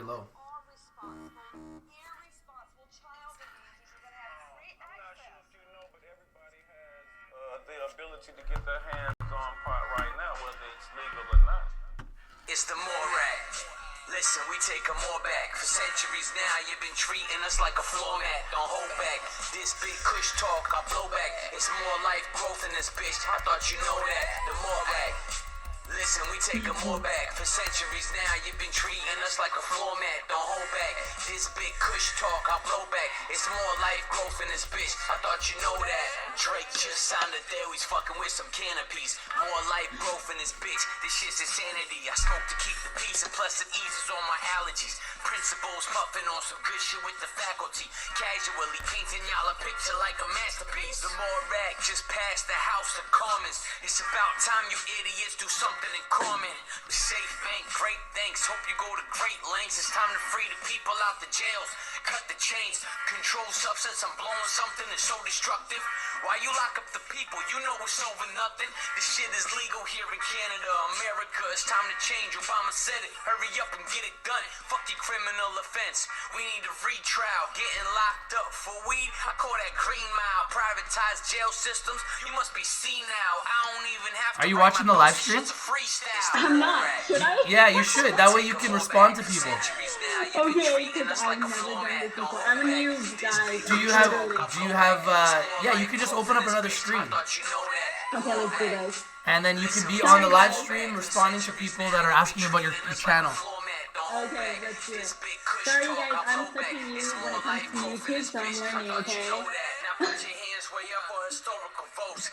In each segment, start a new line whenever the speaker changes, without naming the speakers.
low.
The ability to get their hands on pot right now, whether it's legal or not.
It's the Morag. Listen, we take them all back. For centuries now, you've been treating us like a floor mat. Don't hold back. This big kush talk, I blow back. It's more life growth in this bitch. I thought you know that. The Morag. Listen, we take them all back. For centuries now, you've been treating us like a floor mat. Don't hold back. This big kush talk, I blow back. It's more life growth in this bitch. I thought you know that. Drake just signed a deal. He's fucking with some canopies. More life growth in this bitch. This shit's insanity. I smoke to keep the peace, and plus it eases all my allergies. Principles puffing on some good shit with the faculty. Casually painting y'all a picture like a masterpiece. The Morag just passed the House of Commons. It's about time you idiots do something in common. The safe bank, great thanks. Hope you go to great lengths. It's time to free the people out the jails. Cut the chains, control substance. I'm blowing something that's so destructive. Why you lock up the people? You know it's over nothing. This shit is legal here in Canada, America. It's time to change. Obama said it. Hurry up and get it done. Fuck your criminal offense. We need a retrial. Getting locked up for weed. I call that green mile. Privatized jail systems. You must be senile. I don't even have to.
Are you watching the live stream?
I'm not. Should I?
Yeah, you should. That way you can respond to people.
Okay, because I've never done this before. I'm a new guy.
Do you have, yeah, you can just open up another stream.
Okay, let's do this.
And then you can be on the live stream responding to people that are asking about your channel.
Okay, let's do it. Sorry guys, I'm such a new when it comes to YouTube, so I'm learning, okay?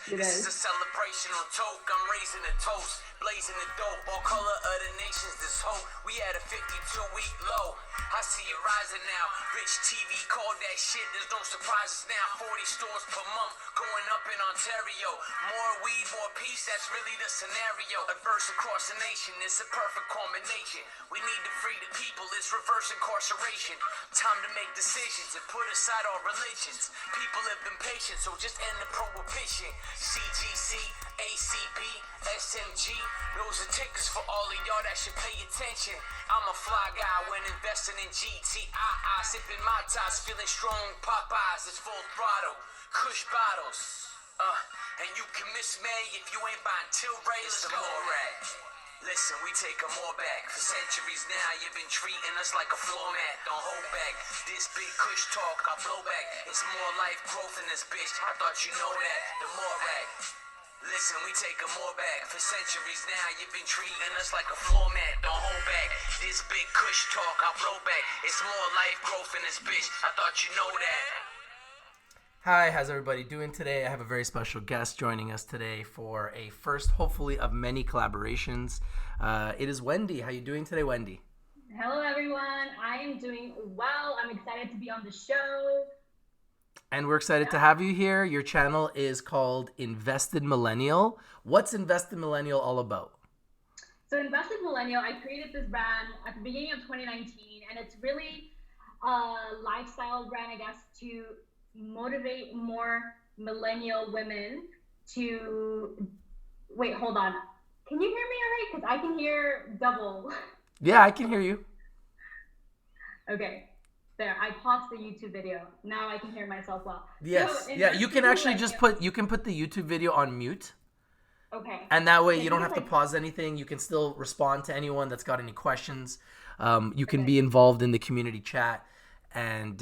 This is a celebration on toke. I'm raising a toast, blazing the dope. All color of the nations, this hope. We had a 52-week low. I see it rising now. Rich TV called that shit. There's no surprises now. 40 stores per month going up in Ontario. More weed, more peace. That's really the scenario. Adverse across the nation. It's a perfect combination. We need to free the people. It's reverse incarceration. Time to make decisions and put aside all religions. People have been patient, so just end the prohibition. CGC, ACP, SMG. Those are tickets for all of y'all that should pay attention. I'm a fly guy when investing in GTI. Sipping my ties, feeling strong. Popeyes, it's full throttle. Kush bottles. And you can miss May if you ain't buying Tilray. Let's go. Listen, we take them all back. For centuries now, you've been treating us like a floor mat. Don't hold back. This big kush talk, I blow back. It's more life growth in this bitch. I thought you know that. The Morag. Listen, we take them all back. For centuries now, you've been treating us like a floor mat. Don't hold back. This big kush talk, I blow back. It's more life growth in this bitch. I thought you know that.
Hi, how's everybody doing today? I have a very special guest joining us today for a first, hopefully, of many collaborations. It is Wendy. How you doing today, Wendy?
Hello, everyone. I am doing well. I'm excited to be on the show.
And we're excited to have you here. Your channel is called Invested Millennial. What's Invested Millennial all about?
So Invested Millennial, I created this brand at the beginning of 2019, and it's really a lifestyle brand, I guess, to motivate more millennial women to wait, hold on, can you hear me all right? Because I can hear double.
Yeah, I can hear you.
Okay, there, I paused the YouTube video. Now I can hear myself well.
Yes,
so,
yeah, you can actually just you can put the YouTube video on mute.
Okay.
And that way you don't have to pause anything. You can still respond to anyone that's got any questions. You can be involved in the community chat. And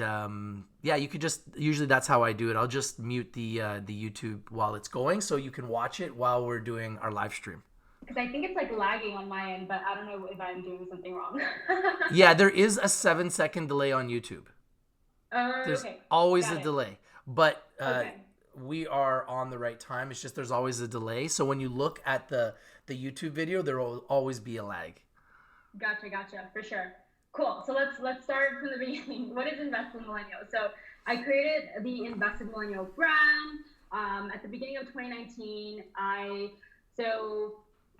yeah, you could just, usually that's how I do it. I'll just mute the YouTube while it's going so you can watch it while we're doing our live stream.
Because I think it's like lagging on my end, but I don't know if I'm doing something wrong.
Yeah, there is a 7-second delay on YouTube. There's always a delay. But we are on the right time. It's just there's always a delay. So when you look at the YouTube video, there will always be a lag.
Gotcha, for sure. Cool. So let's start from the beginning. What is Invested Millennial? So I created the Invested Millennial brand at the beginning of 2019.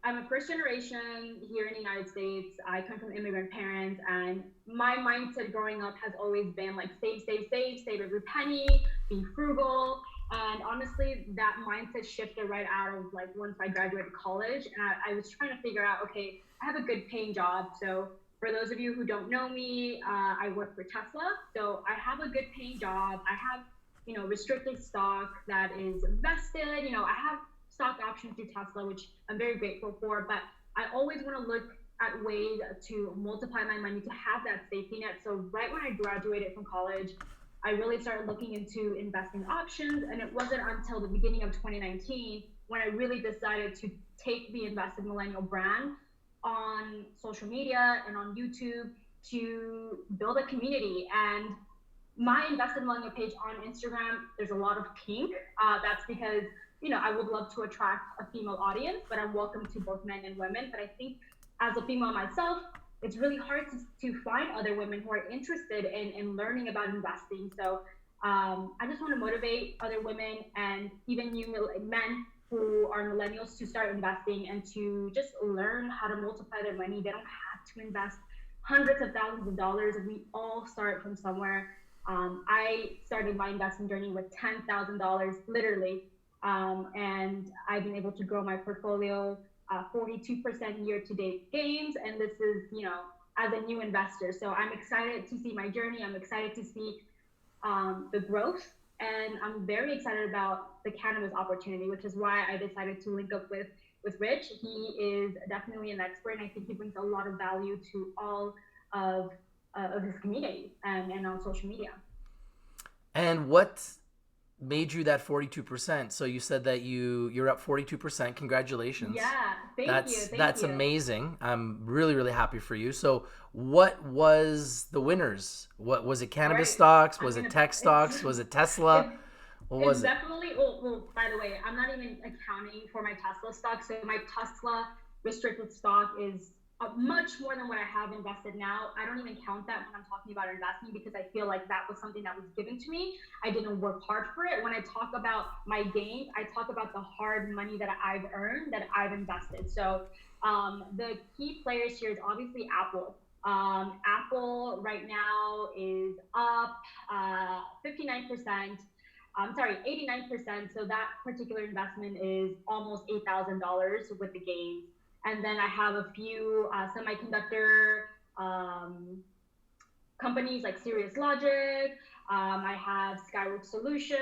I'm a first generation here in the United States. I come from immigrant parents, and my mindset growing up has always been like save every penny, be frugal. And honestly, that mindset shifted right out of like once I graduated college, and I was trying to figure out, okay, I have a good paying job, so For those of you who don't know me, I work for Tesla. So I have a good paying job. I have, restricted stock that is vested. I have stock options through Tesla, which I'm very grateful for. But I always want to look at ways to multiply my money to have that safety net. So right when I graduated from college, I really started looking into investing options. And it wasn't until the beginning of 2019 when I really decided to take the Invested Millennial brand on social media and on YouTube to build a community. And my Invested Millennial page on Instagram, there's a lot of pink. That's because, I would love to attract a female audience, but I'm welcome to both men and women. But I think as a female myself, it's really hard to find other women who are interested in learning about investing. So I just want to motivate other women and even you men who are millennials to start investing and to just learn how to multiply their money. They don't have to invest hundreds of thousands of dollars. We all start from somewhere. I started my investing journey with $10,000, literally, and I've been able to grow my portfolio 42% year-to-date gains, and this is, as a new investor. So I'm excited to see my journey. I'm excited to see the growth, and I'm very excited about the cannabis opportunity, which is why I decided to link up with Rich. He is definitely an expert, and I think he brings a lot of value to all of his community and on social media.
And what made you that 42%? So you said that you're up 42%. Congratulations.
Yeah, thank you.
That's amazing. I'm really, really happy for you. So what was the winners? What was it? Cannabis stocks? Was it tech stocks? Was it Tesla? What was it?
Definitely. Well, by the way, I'm not even accounting for my Tesla stock. So my Tesla restricted stock is much more than what I have invested now. I don't even count that when I'm talking about investing because I feel like that was something that was given to me. I didn't work hard for it. When I talk about my gains, I talk about the hard money that I've earned, that I've invested. So the key players here is obviously Apple. Apple right now is up 59%. I'm sorry, 89%. So that particular investment is almost $8,000 with the gains. And then I have a few semiconductor companies like Serious Logic. I have Skyworks Solution.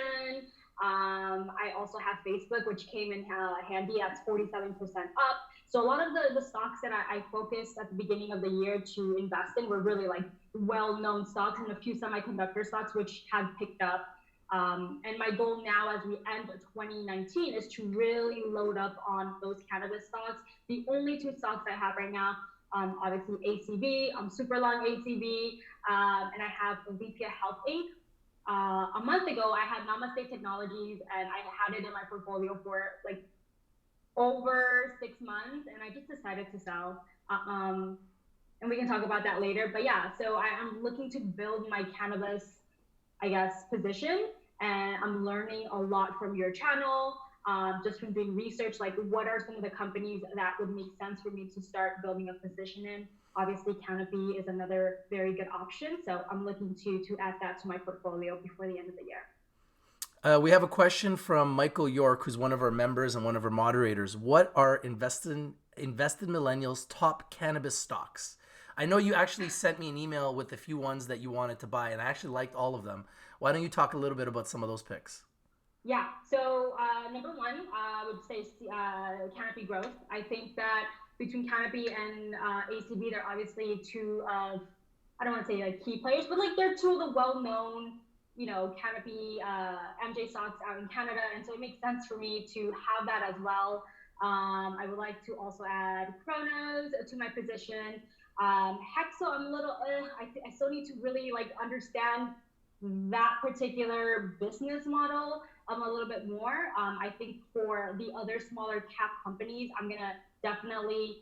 I also have Facebook, which came in handy at 47% up. So a lot of the stocks that I focused at the beginning of the year to invest in were really like well-known stocks and a few semiconductor stocks, which have picked up. And my goal now as we end 2019 is to really load up on those cannabis stocks. The only two stocks I have right now, obviously ACV, I'm super long ACV, and I have VPA Health Inc. A month ago, I had Namaste Technologies, and I had it in my portfolio for like over 6 months, and I just decided to sell. And we can talk about that later. But yeah, so I'm looking to build my cannabis, I guess, position. And I'm learning a lot from your channel, just from doing research, like what are some of the companies that would make sense for me to start building a position in. Obviously, Canopy is another very good option. So I'm looking to add that to my portfolio before the end of the year.
We have a question from Michael York, who's one of our members and one of our moderators. What are Invested Millennials' top cannabis stocks? I know you actually sent me an email with a few ones that you wanted to buy, and I actually liked all of them. Why don't you talk a little bit about some of those picks?
Yeah, so number one, I would say Canopy Growth. I think that between Canopy and ACB, they're obviously two of, I don't want to say like key players, but like they're two of the well-known, Canopy MJ stocks out in Canada. And so it makes sense for me to have that as well. I would like to also add Chronos to my position. Hexo, I'm a little, I still need to really like understand that particular business model a little bit more. I think for the other smaller cap companies, I'm gonna definitely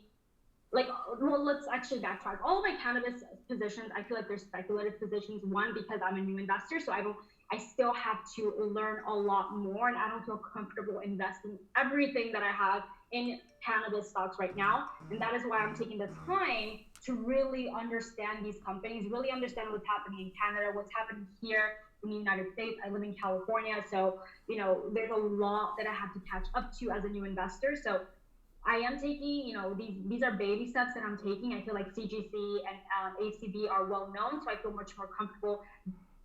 let's actually backtrack. All of my cannabis positions, I feel like they're speculative positions. One, because I'm a new investor, so I still have to learn a lot more, and I don't feel comfortable investing everything that I have in cannabis stocks right now. And that is why I'm taking the time to really understand these companies, really understand what's happening in Canada, what's happening here in the United States. I live in California, so there's a lot that I have to catch up to as a new investor. So I am taking, these are baby steps that I'm taking. I feel like CGC and ACB are well known, so I feel much more comfortable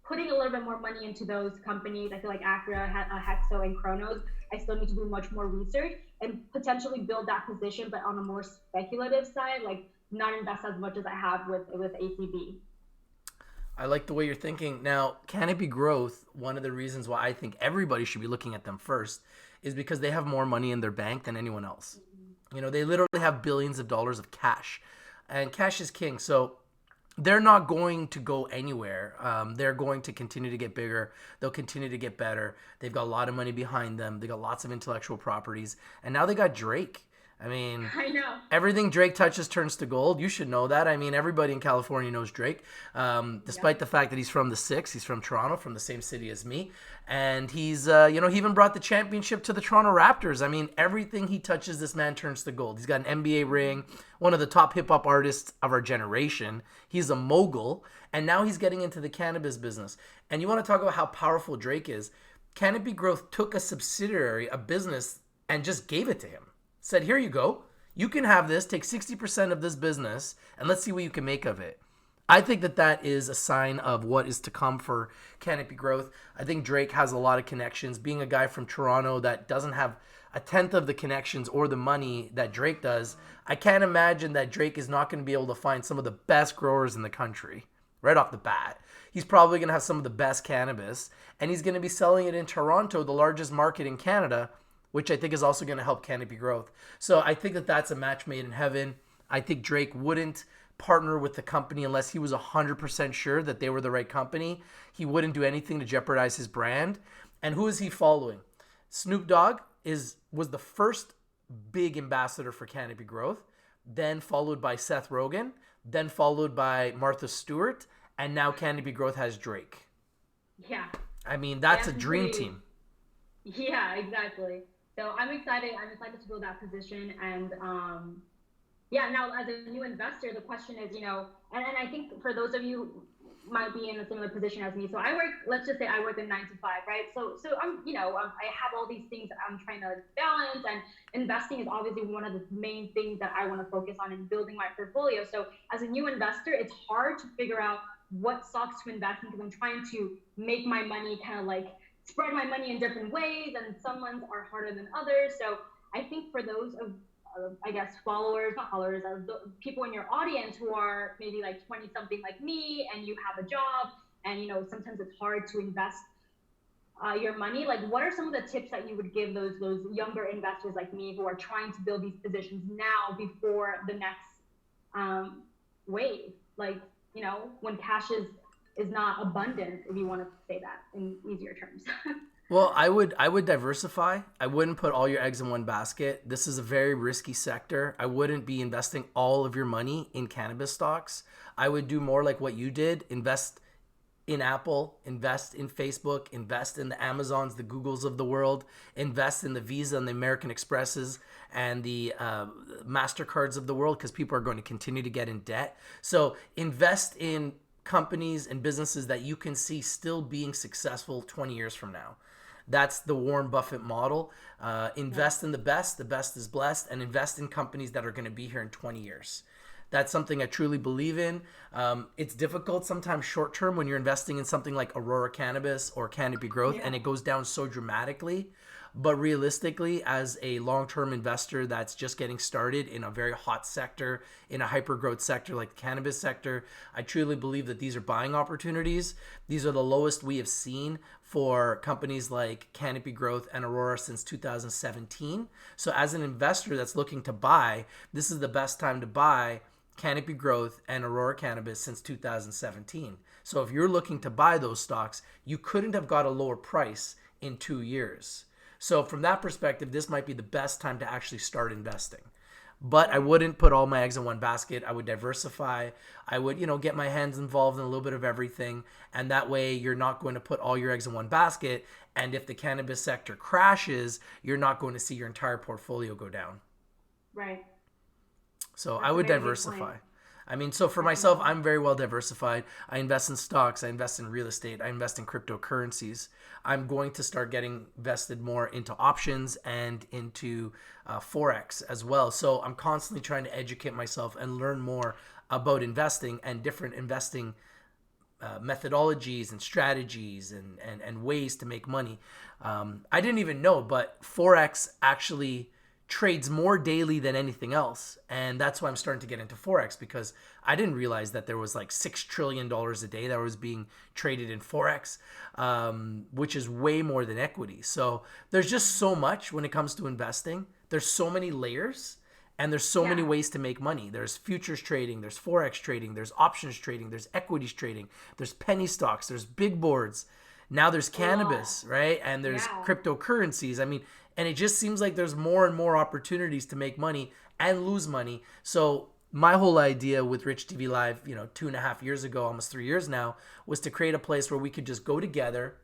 putting a little bit more money into those companies. I feel like Acura, Hexo, and Chronos. I still need to do much more research and potentially build that position, but on a more speculative side, like not invest as much as I have with ACB.
I like the way you're thinking. Now, Canopy Growth, one of the reasons why I think everybody should be looking at them first is because they have more money in their bank than anyone else. They literally have billions of dollars of cash, and cash is king. So they're not going to go anywhere. They're going to continue to get bigger. They'll continue to get better. They've got a lot of money behind them. They got lots of intellectual properties, and now they got Drake. I mean,
I know.
everything Drake touches turns to gold. You should know that. I mean, everybody in California knows Drake, despite the fact that he's from the Six. He's from Toronto, from the same city as me. And he's, he even brought the championship to the Toronto Raptors. I mean, everything he touches, this man turns to gold. He's got an NBA ring, one of the top hip-hop artists of our generation. He's a mogul, and now he's getting into the cannabis business. And you want to talk about how powerful Drake is. Canopy Growth took a subsidiary, a business, and just gave it to him. Said, here you go. You can have this. Take 60% of this business, and let's see what you can make of it. I think that is a sign of what is to come for Canopy Growth. I think Drake has a lot of connections. Being a guy from Toronto that doesn't have a tenth of the connections or the money that Drake does, I can't imagine that Drake is not going to be able to find some of the best growers in the country right off the bat. He's probably going to have some of the best cannabis, and he's going to be selling it in Toronto, the largest market in Canada, which I think is also going to help Canopy Growth. So I think that's a match made in heaven. I think Drake wouldn't partner with the company unless he was 100% sure that they were the right company. He wouldn't do anything to jeopardize his brand. And who is he following? Snoop Dogg was the first big ambassador for Canopy Growth, then followed by Seth Rogen, then followed by Martha Stewart, and now Canopy Growth has Drake.
Yeah.
I mean, that's a dream team.
Yeah, exactly. So I'm excited. I'm excited to build that position. And now as a new investor, the question is, and I think for those of you who might be in a similar position as me. So let's just say I work a 9 to 5, right? So I have all these things that I'm trying to balance, and investing is obviously one of the main things that I want to focus on in building my portfolio. So as a new investor, it's hard to figure out what stocks to invest in because I'm trying to make my money kind of like spread my money in different ways, and some ones are harder than others. So I think for those of, not followers, people in your audience who are maybe like 20 something like me, and you have a job, and sometimes it's hard to invest your money. Like, what are some of the tips that you would give those younger investors like me who are trying to build these positions now before the next wave? Like, when cash is not abundant, if you want to say that in easier terms.
Well, I would diversify. I wouldn't put all your eggs in one basket. This is a very risky sector. I wouldn't be investing all of your money in cannabis stocks. I would do more like what you did. Invest in Apple, invest in Facebook, invest in the Amazons, the Googles of the world, invest in the Visa and the American Expresses and the MasterCards of the world, because people are going to continue to get in debt. So invest in companies and businesses that you can see still being successful 20 years from now. That's the Warren Buffett model. Invest in the best is blessed, and invest in companies that are going to be here in 20 years. That's something I truly believe in. It's difficult sometimes short term when you're investing in something like Aurora Cannabis or Canopy Growth, and it goes down so dramatically. But realistically, as a long-term investor that's just getting started in a very hot sector, in a hyper-growth sector like the cannabis sector, I truly believe that these are buying opportunities. These are the lowest we have seen for companies like Canopy Growth and Aurora since 2017. So as an investor that's looking to buy, this is the best time to buy Canopy Growth and Aurora Cannabis since 2017. So if you're looking to buy those stocks, you couldn't have got a lower price in 2 years. So from that perspective, this might be the best time to actually start investing. But I wouldn't put all my eggs in one basket. I would diversify. I would, get my hands involved in a little bit of everything. And that way you're not going to put all your eggs in one basket. And if the cannabis sector crashes, you're not going to see your entire portfolio go down.
Right.
So
That's
I would
a very good
diversify.
point.
I mean, so for myself, I'm very well diversified. I invest in stocks, I invest in real estate, I invest in cryptocurrencies. I'm going to start getting invested more into options and into Forex as well. So I'm constantly trying to educate myself and learn more about investing and different investing methodologies and strategies and ways to make money. I didn't even know, but Forex actually trades more daily than anything else. And that's why I'm starting to get into Forex, because I didn't realize that there was like $6 trillion a day that was being traded in Forex, which is way more than equity. So there's just so much when it comes to investing. There's so many layers. And there's so many ways to make money. There's futures trading, there's Forex trading, there's options trading, there's equities trading, there's penny stocks, there's big boards. Now there's cannabis, right? And there's cryptocurrencies. I mean, and it just seems like there's more and more opportunities to make money and lose money. So my whole idea with Rich TV Live, 2.5 years ago, almost 3 years now, was to create a place where we could just go together,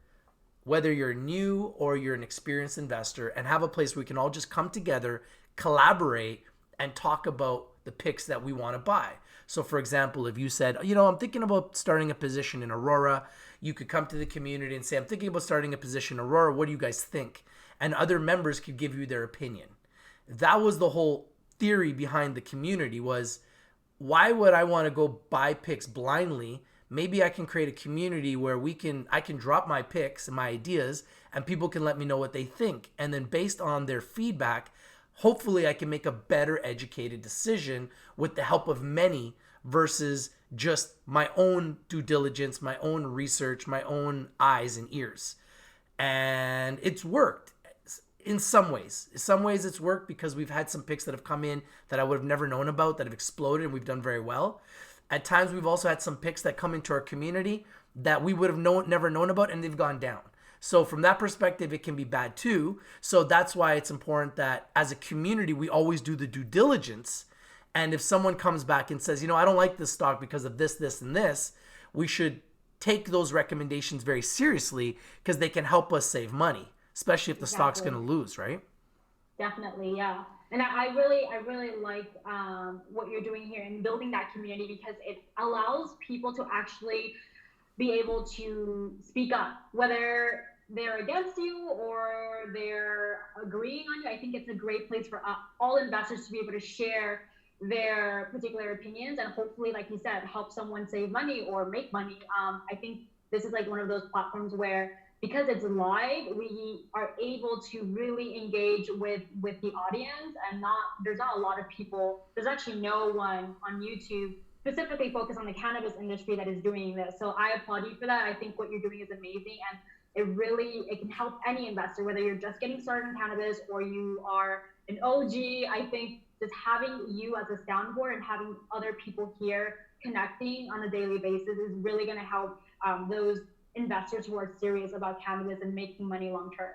whether you're new or you're an experienced investor, and have a place where we can all just come together, collaborate, and talk about the picks that we want to buy. So for example, if you said, I'm thinking about starting a position in Aurora, you could come to the community and say, I'm thinking about starting a position in Aurora. What do you guys think? And other members could give you their opinion. That was the whole theory behind the community, was why would I want to go buy picks blindly? Maybe I can create a community where I can drop my picks and my ideas, and people can let me know what they think. And then based on their feedback, hopefully I can make a better educated decision with the help of many versus just my own due diligence, my own research, my own eyes and ears. And it's worked in some ways. In some ways it's worked because we've had some picks that have come in that I would have never known about that have exploded, and we've done very well. At times we've also had some picks that come into our community that we would have never known about, and they've gone down. So from that perspective, it can be bad too. So that's why it's important that as a community, we always do the due diligence. And if someone comes back and says, I don't like this stock because of this, this, and this, we should take those recommendations very seriously, because they can help us save money, especially if the stock's going to lose, right?
Definitely, yeah. And I really like what you're doing here and building that community, because it allows people to actually be able to speak up, whether they're against you or they're agreeing on you. I think it's a great place for all investors to be able to share their particular opinions, and hopefully, like you said, help someone save money or make money. I think this is like one of those platforms where, because it's live, we are able to really engage with the audience, and there's not a lot of people. There's actually no one on YouTube specifically focused on the cannabis industry that is doing this. So I applaud you for that. I think what you're doing is amazing, and it can help any investor, whether you're just getting started in cannabis or you are an OG. I think just having you as a soundboard and having other people here connecting on a daily basis is really going to help those investors who are serious about cannabis and making money long term.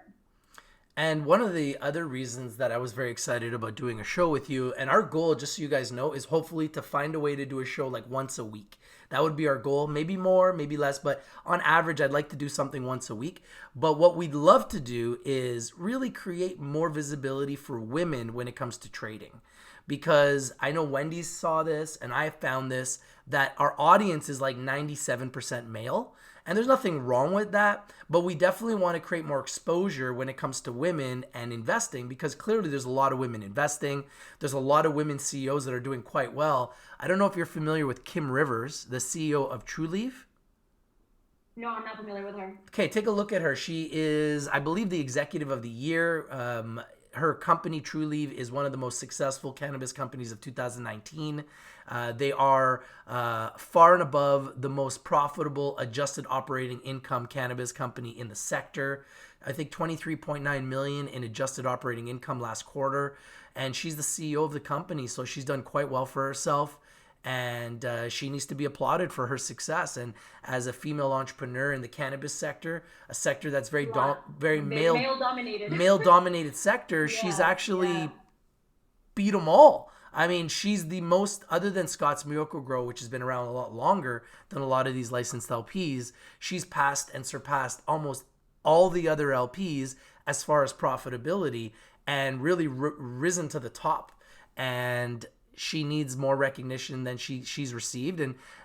And one of the other reasons that I was very excited about doing a show with you, and our goal, just so you guys know, is hopefully to find a way to do a show like once a week. That would be our goal. Maybe more, maybe less, but on average, I'd like to do something once a week. But what we'd love to do is really create more visibility for women when it comes to trading. Because I know Wendy saw this, and I found this, that our audience is like 97% male. And there's nothing wrong with that, but we definitely want to create more exposure when it comes to women and investing, because clearly there's a lot of women investing. There's a lot of women CEOs that are doing quite well. I don't know if you're familiar with Kim Rivers, the CEO of TrueLeaf.
No, I'm not familiar with her.
Okay, take a look at her. She is, I believe, the executive of the year. Her company, TrueLeaf, is one of the most successful cannabis companies of 2019. They are far and above the most profitable adjusted operating income cannabis company in the sector. I think 23.9 million in adjusted operating income last quarter. And she's the CEO of the company, so she's done quite well for herself. And she needs to be applauded for her success. And as a female entrepreneur in the cannabis sector, a sector that's very male dominated sector, she's actually beat them all. I mean, she's the most, other than Scott's Miracle Grow, which has been around a lot longer than a lot of these licensed LPs, she's passed and surpassed almost all the other LPs as far as profitability, and really risen to the top. And she needs more recognition than she's received,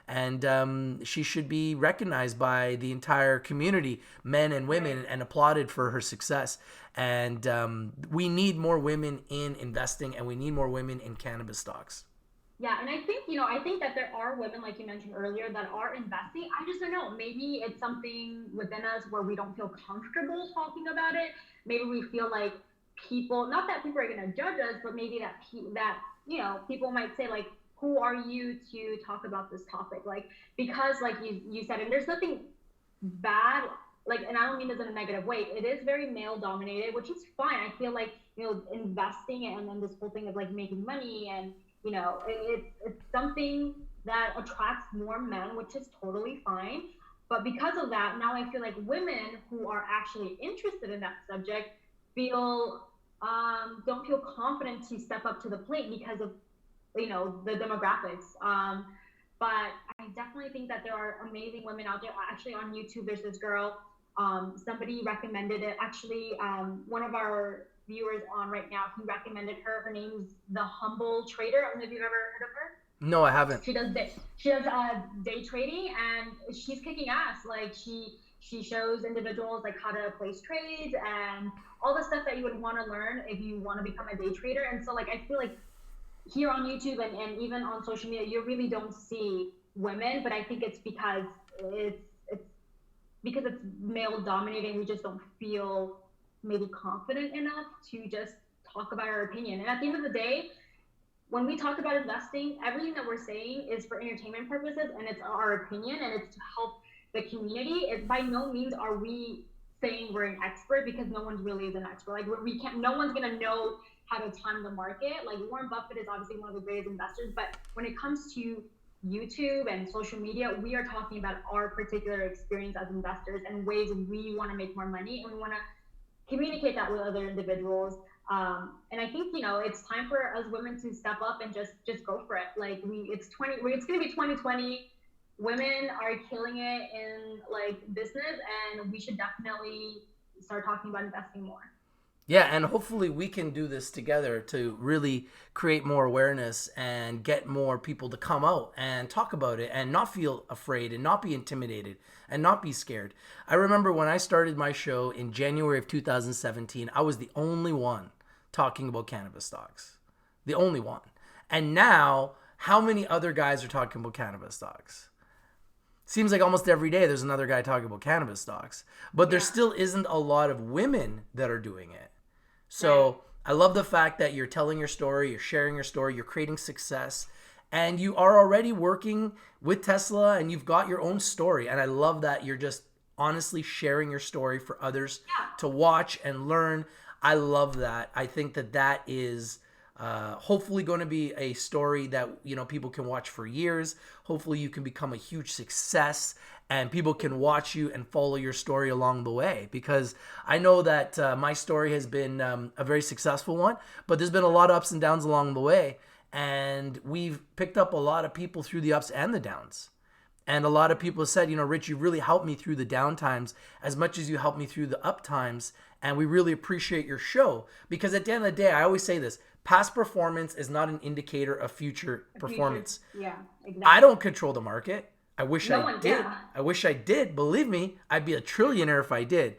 and she should be recognized by the entire community, men and women, and applauded for her success. And we need more women in investing, and we need more women in cannabis stocks.
Yeah, and I think that there are women, like you mentioned earlier, that are investing. I just don't know. Maybe it's something within us where we don't feel comfortable talking about it. Maybe we feel like people, not that people are going to judge us, but maybe people might say, like, who are you to talk about this topic? Like, because like you said, and there's nothing bad, like, and I don't mean this in a negative way. It is very male dominated, which is fine. I feel like, investing and then this whole thing of like making money and, it's something that attracts more men, which is totally fine. But because of that, now I feel like women who are actually interested in that subject don't feel confident to step up to the plate because of, the demographics. But I definitely think that there are amazing women out there. Actually, on YouTube, there's this girl. Somebody recommended it. Actually, one of our viewers on right now, he recommended her. Her name's The Humble Trader. I don't know if you've ever heard of her.
No, I haven't.
She does day trading, and she's kicking ass. Like she shows individuals like how to place trades and all the stuff that you would want to learn if you want to become a day trader. And so, like, I feel like here on YouTube and even on social media, you really don't see women, but I think it's because it's male dominated. We just don't feel maybe confident enough to just talk about our opinion. And at the end of the day, when we talk about investing, everything that we're saying is for entertainment purposes, and it's our opinion, and it's to help the community. By no means are we saying we're an expert, because no one really is an expert. Like, no one's gonna know how to time the market. Like, Warren Buffett is obviously one of the greatest investors, but when it comes to YouTube and social media, we are talking about our particular experience as investors and ways we want to make more money, and we want to communicate that with other individuals. And I think, it's time for us women to step up and just go for it. Like, it's going to be 2020. Women are killing it in like business, and we should definitely start talking about investing more.
Yeah, and hopefully we can do this together to really create more awareness and get more people to come out and talk about it and not feel afraid and not be intimidated and not be scared. I remember when I started my show in January of 2017, I was the only one talking about cannabis stocks. The only one. And now, how many other guys are talking about cannabis stocks? Seems like almost every day there's another guy talking about cannabis stocks. But there still isn't a lot of women that are doing it. So I love the fact that you're telling your story, you're sharing your story, you're creating success, and you are already working with Tesla and you've got your own story. And I love that you're just honestly sharing your story for others to watch and learn. I love that. I think that is hopefully going to be a story that, people can watch for years. Hopefully you can become a huge success and people can watch you and follow your story along the way, because I know that my story has been a very successful one, but there's been a lot of ups and downs along the way. And we've picked up a lot of people through the ups and the downs. And a lot of people have said, Rich, you really helped me through the down times as much as you helped me through the up times. And we really appreciate your show, because at the end of the day, I always say this: past performance is not an indicator of future performance.
Yeah, exactly.
I don't control the market. I wish I did.
Yeah.
I wish I did. Believe me, I'd be a trillionaire if I did.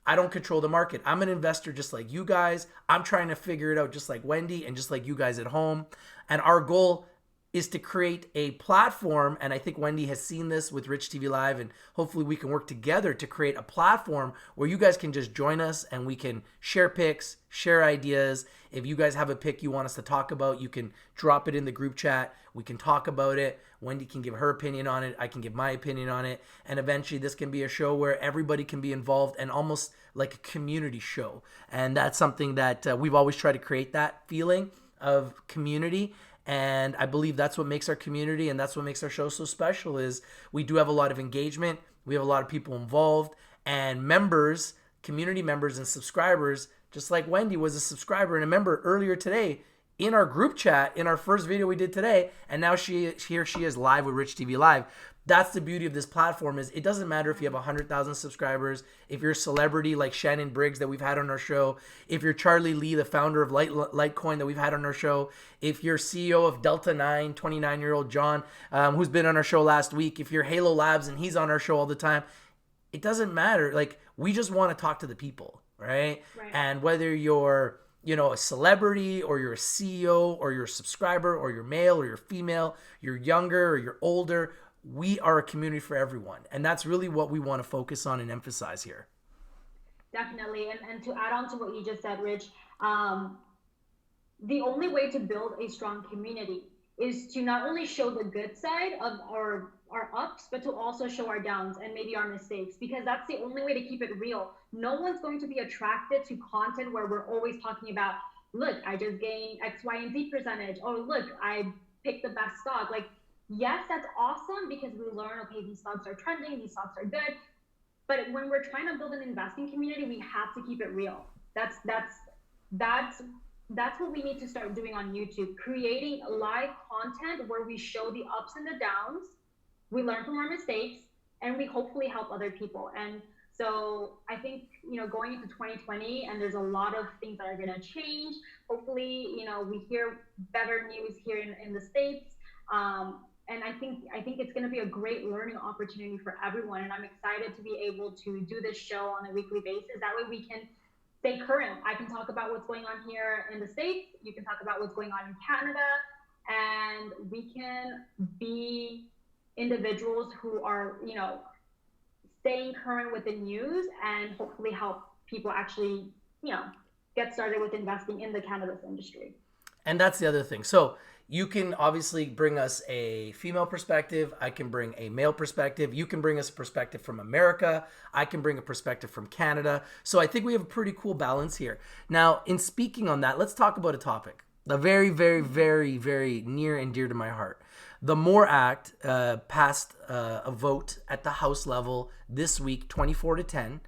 I don't control the market. I'm an investor just like you guys. I'm trying to figure it out just like Wendy and just like you guys at home. And our goal is to create a platform, and I think Wendy has seen this with Rich TV Live, and hopefully we can work together to create a platform where you guys can just join us and we can share picks, share ideas. If you guys have a pick you want us to talk about, you can drop it in the group chat. We can talk about it. Wendy can give her opinion on it. I can give my opinion on it. And eventually this can be a show where everybody can be involved, and almost like a community show. And that's something that we've always tried to create, that feeling of community. And I believe that's what makes our community, and that's what makes our show so special, is we do have a lot of engagement. We have a lot of people involved, and members, community members and subscribers, just like Wendy was a subscriber and a member earlier today in our group chat in our first video we did today. And now here she is live with Rich TV Live. That's the beauty of this platform is it doesn't matter if you have 100,000 subscribers, if you're a celebrity like Shannon Briggs that we've had on our show, if you're Charlie Lee, the founder of Litecoin that we've had on our show, if you're CEO of Delta 9, 29-year-old John, who's been on our show last week, if you're Halo Labs and he's on our show all the time, it doesn't matter. Like, we just want to talk to the people, right? And whether you're, you know, a celebrity or you're a CEO or you're a subscriber or you're male or you're female, you're younger or you're older, we are a community for everyone. And that's really what we want to focus on and emphasize here.
Definitely. And to add on to what you just said, Rich, the only way to build a strong community is to not only show the good side of our ups, but to also show our downs and maybe our mistakes, because that's the only way to keep it real. No one's going to be attracted to content where we're always talking about, look, I just gained X, Y, and Z percentage. Oh, look, I picked the best stock. Like, yes, that's awesome because we learn, okay, these stocks are trending, these stocks are good. But when we're trying to build an investing community, we have to keep it real. That's what we need to start doing on YouTube, creating live content where we show the ups and the downs, we learn from our mistakes, and we hopefully help other people. And so I think, you know, going into 2020, and there's a lot of things that are going to change. Hopefully, you know, we hear better news here in the States. And I think it's going to be a great learning opportunity for everyone. And I'm excited to be able to do this show on a weekly basis. That way we can stay current. I can talk about what's going on here in the States. You can talk about what's going on in Canada. And we can be individuals who are, you know, staying current with the news and hopefully help people actually, you know, get started with investing in the cannabis industry.
And that's the other thing. So you can obviously bring us a female perspective. I can bring a male perspective. You can bring us a perspective from America. I can bring a perspective from Canada. So I think we have a pretty cool balance here. Now, in speaking on that, let's talk about a topic, a very, very, very, very near and dear to my heart. The MORE Act passed a vote at the House level this week, 24-10.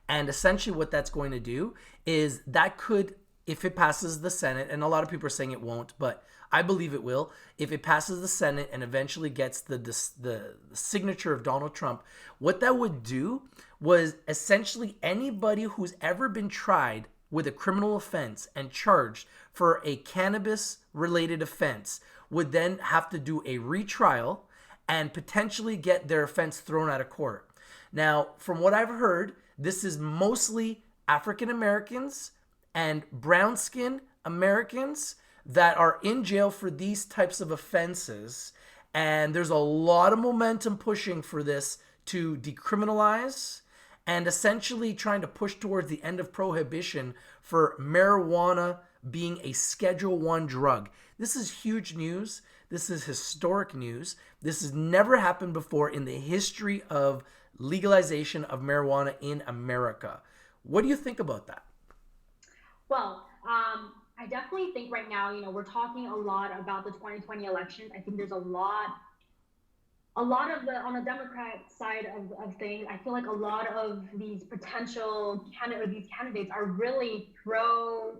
And essentially what that's going to do is that could, if it passes the Senate, and a lot of people are saying it won't, but I believe it will. If it passes the Senate and eventually gets the signature of Donald Trump, what that would do was essentially anybody who's ever been tried with a criminal offense and charged for a cannabis-related offense would then have to do a retrial and potentially get their offense thrown out of court. Now, from what I've heard, this is mostly African Americans and brown skin Americans that are in jail for these types of offenses. And there's a lot of momentum pushing for this to decriminalize and essentially trying to push towards the end of prohibition for marijuana being a Schedule I drug. This is huge news. This is historic news. This has never happened before in the history of legalization of marijuana in America. What do you think about that?
Well, I definitely think right now, you know, we're talking a lot about the 2020 elections. I think there's a lot of on the Democrat side of things, I feel like a lot of these potential candidates are really pro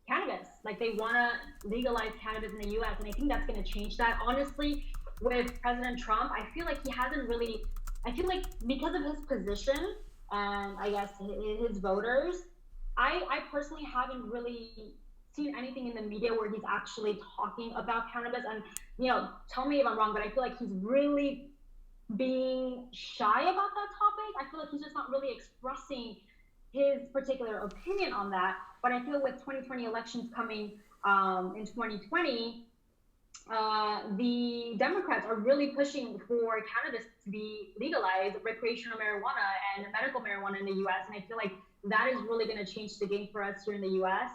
cannabis. Like, they want to legalize cannabis in the US. And I think that's going to change that. Honestly, with President Trump, I feel like because of his position and I guess his voters, I personally haven't really seen anything in the media where he's actually talking about cannabis. And, you know, tell me if I'm wrong, but I feel like he's really being shy about that topic. I feel like he's just not really expressing his particular opinion on that. But I feel with 2020 elections coming in 2020, the Democrats are really pushing for cannabis to be legalized, recreational marijuana and medical marijuana in the US. And I feel like that is really going to change the game for us here in the US.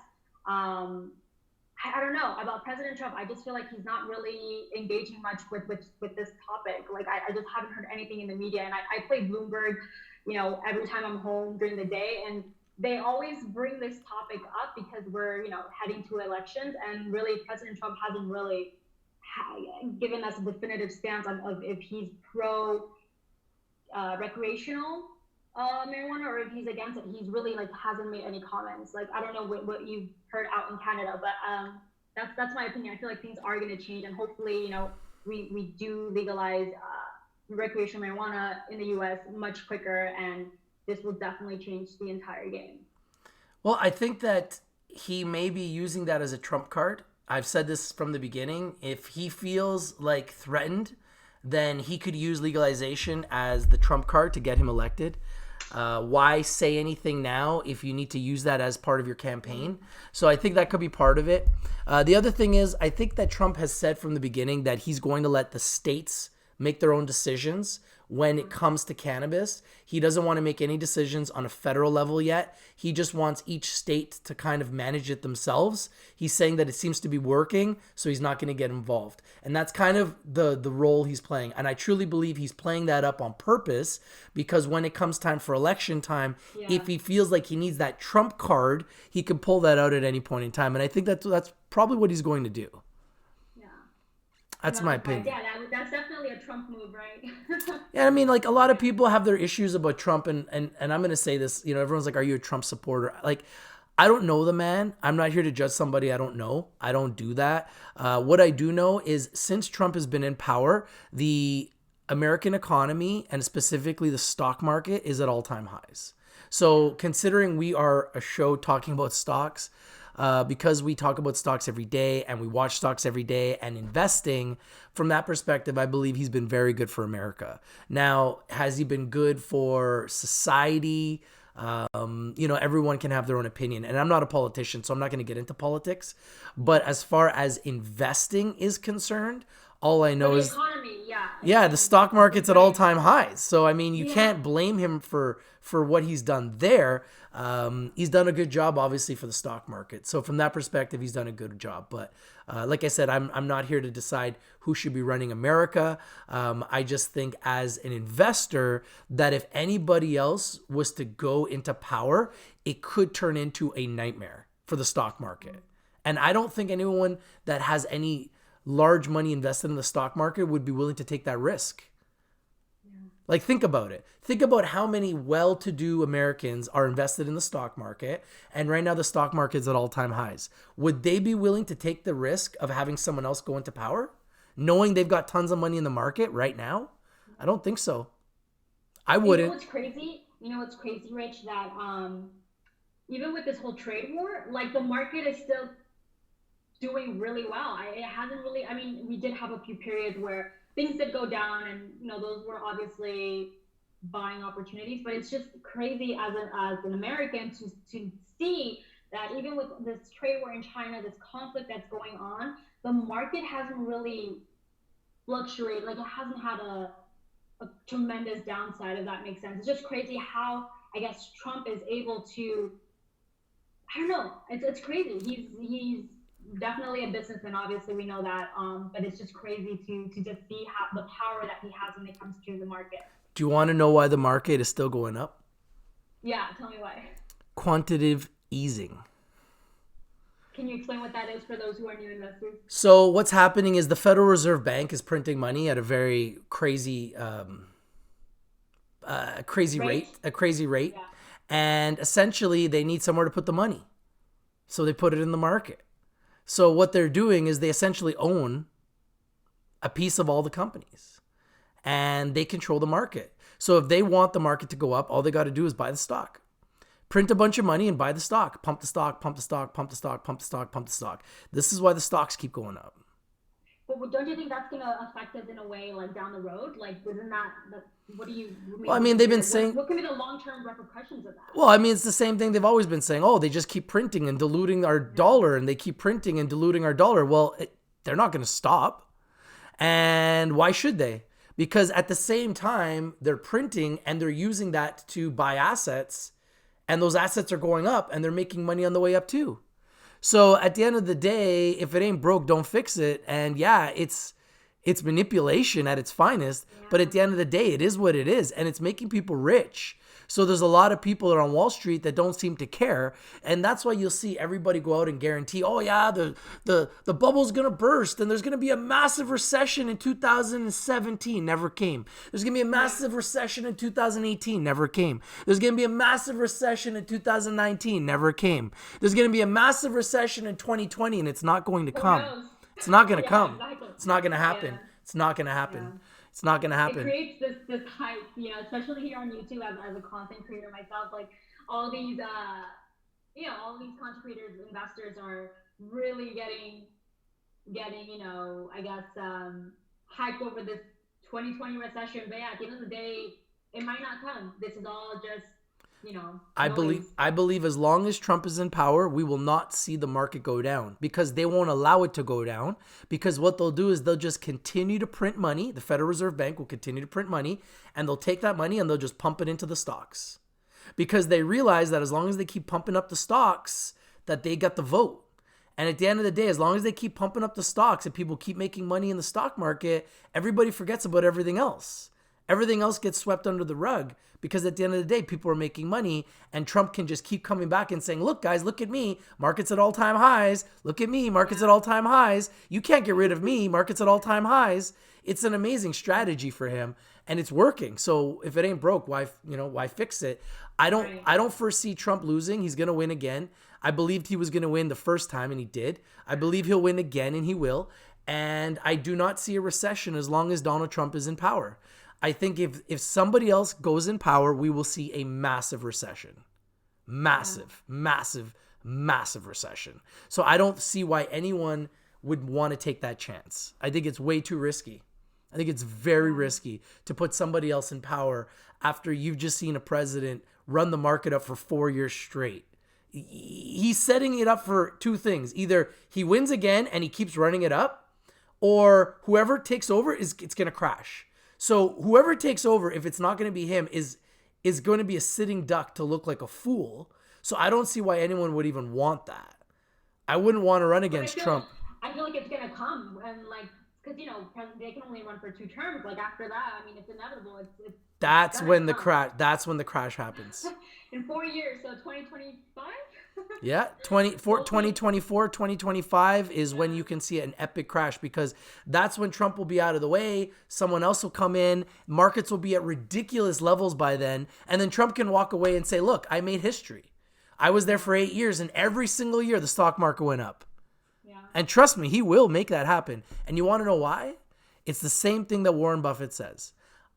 I don't know about President Trump. I just feel like he's not really engaging much with this topic. Like, I just haven't heard anything in the media. And I play Bloomberg, you know, every time I'm home during the day. And they always bring this topic up because we're, you know, heading to elections. And really, President Trump hasn't really given us a definitive stance on if he's pro recreational marijuana or if he's against it. He's really hasn't made any comments. Like, I don't know what you've heard out in Canada, but that's my opinion. I feel like things are going to change, and hopefully, you know, we do legalize recreational marijuana in the US much quicker, and this will definitely change the entire game.
Well, I think that he may be using that as a trump card. I've said this from the beginning. If he feels like threatened, then he could use legalization as the trump card to get him elected. Why say anything now if you need to use that as part of your campaign? So I think that could be part of it. The other thing is, I think that Trump has said from the beginning that he's going to let the states make their own decisions when it comes to cannabis. He doesn't want to make any decisions on a federal level yet. He just wants each state to kind of manage it themselves. He's saying that it seems to be working, so he's not going to get involved. And that's kind of the role he's playing. And I truly believe he's playing that up on purpose, because when it comes time for election time, if he feels like he needs that trump card, he can pull that out at any point in time. And I think that's probably what he's going to do. That's my opinion.
Yeah, that's definitely a Trump move, right?
Yeah, I mean, like, a lot of people have their issues about Trump, and I'm going to say this, everyone's like, are you a Trump supporter? Like, I don't know the man. I'm not here to judge somebody I don't know. I don't do that. What I do know is since Trump has been in power, the American economy, and specifically the stock market, is at all-time highs. So considering we are a show talking about stocks, because we talk about stocks every day and we watch stocks every day and investing, from that perspective, I believe he's been very good for America. Now, has he been good for society? Everyone can have their own opinion, and I'm not a politician, so I'm not going to get into politics. But as far as investing is concerned, all I know is
economy,
the stock market's at all-time highs. So, I mean, you can't blame him for what he's done there. He's done a good job, obviously, for the stock market. So from that perspective, he's done a good job. But like I said, I'm not here to decide who should be running America. I just think as an investor that if anybody else was to go into power, it could turn into a nightmare for the stock market. And I don't think anyone that has any large money invested in the stock market would be willing to take that risk. Like, think about it. Think about how many well-to-do Americans are invested in the stock market, and right now the stock market is at all-time highs. Would they be willing to take the risk of having someone else go into power, knowing they've got tons of money in the market right now? I don't think so. I wouldn't.
You know what's crazy, Rich? That even with this whole trade war, like, the market is still doing really well. It hasn't really. I mean, we did have a few periods where things did go down, and those were obviously buying opportunities. But it's just crazy as an American to see that even with this trade war in China, this conflict that's going on, the market hasn't really fluctuated. Like, it hasn't had a tremendous downside, if that makes sense. It's just crazy how, I guess, Trump is able to. I don't know. It's crazy. He's definitely a businessman, obviously we know that, but it's just crazy to just see how the power that he has when it comes to the market.
Do you want to know why the market is still going up?
Yeah, tell me why.
Quantitative easing.
Can you explain what that is for those who are new investors?
So what's happening is the Federal Reserve Bank is printing money at a very crazy rate. Yeah. And essentially they need somewhere to put the money, so they put it in the market. So what they're doing is they essentially own a piece of all the companies, and they control the market. So if they want the market to go up, all they got to do is buy the stock. Print a bunch of money and buy the stock. Pump the stock, pump the stock, pump the stock, pump the stock, pump the stock. This is why the stocks keep going up.
But don't you think that's going to affect us in a way, like, down the road? Like, isn't that what do you mean?
Well, I mean, they've been saying...
What can be the long-term repercussions of that?
Well, I mean, it's the same thing they've always been saying. Oh, they just keep printing and diluting our dollar, and they keep printing and diluting our dollar. Well, they're not going to stop. And why should they? Because at the same time, they're printing and they're using that to buy assets, and those assets are going up, and they're making money on the way up too. So at the end of the day, if it ain't broke, don't fix it. And yeah, it's manipulation at its finest. Yeah. But at the end of the day, it is what it is. And it's making people rich. So there's a lot of people that are on Wall Street that don't seem to care. And that's why you'll see everybody go out and guarantee, oh yeah, the bubble's going to burst. And there's going to be a massive recession in 2017. Never came. There's going to be a massive recession in 2018. Never came. There's going to be a massive recession in 2019. Never came. There's going to be a massive recession in 2020, and it's not going to come. It's not going to come.
Exactly.
It's not going to happen.
Yeah.
It's not going to happen. It's not going to
It
happen.
creates this hype, especially here on YouTube as a content creator myself. Like all these all these content creators, investors are really getting I guess hyped over this 2020 recession. But yeah, at the end of the day, it might not come. This is all just noise.
I believe as long as Trump is in power, we will not see the market go down because they won't allow it to go down, because what they'll do is they'll just continue to print money. The Federal Reserve Bank will continue to print money, and they'll take that money and they'll just pump it into the stocks, because they realize that as long as they keep pumping up the stocks, that they got the vote. And at the end of the day, as long as they keep pumping up the stocks and people keep making money in the stock market, everybody forgets about everything else. Everything else gets swept under the rug, because at the end of the day, people are making money, and Trump can just keep coming back and saying, look, guys, look at me. Markets at all-time highs. Look at me. Markets at all-time highs. You can't get rid of me. Markets at all-time highs. It's an amazing strategy for him, and it's working. So if it ain't broke, why fix it? I don't foresee Trump losing. He's going to win again. I believed he was going to win the first time, and he did. I believe he'll win again, and he will. And I do not see a recession as long as Donald Trump is in power. I think if somebody else goes in power, we will see a massive recession. Massive recession. So I don't see why anyone would want to take that chance. I think it's way too risky. I think it's very risky to put somebody else in power after you've just seen a president run the market up for 4 years straight. He's setting it up for two things. Either he wins again and he keeps running it up, or whoever takes over it's going to crash. So whoever takes over, if it's not going to be him, is going to be a sitting duck to look like a fool. So I don't see why anyone would even want that. I wouldn't want to run against Trump.
I feel like it's going to come, and because they can only run for 2 terms. Like after that, I mean, it's inevitable.
That's when the crash. That's when the crash happens.
In 4 years, so 2025.
Yeah, 2024, 2025 is when you can see an epic crash, because that's when Trump will be out of the way. Someone else will come in. Markets will be at ridiculous levels by then. And then Trump can walk away and say, look, I made history. I was there for 8 years, and every single year the stock market went up.
Yeah.
And trust me, he will make that happen. And you want to know why? It's the same thing that Warren Buffett says.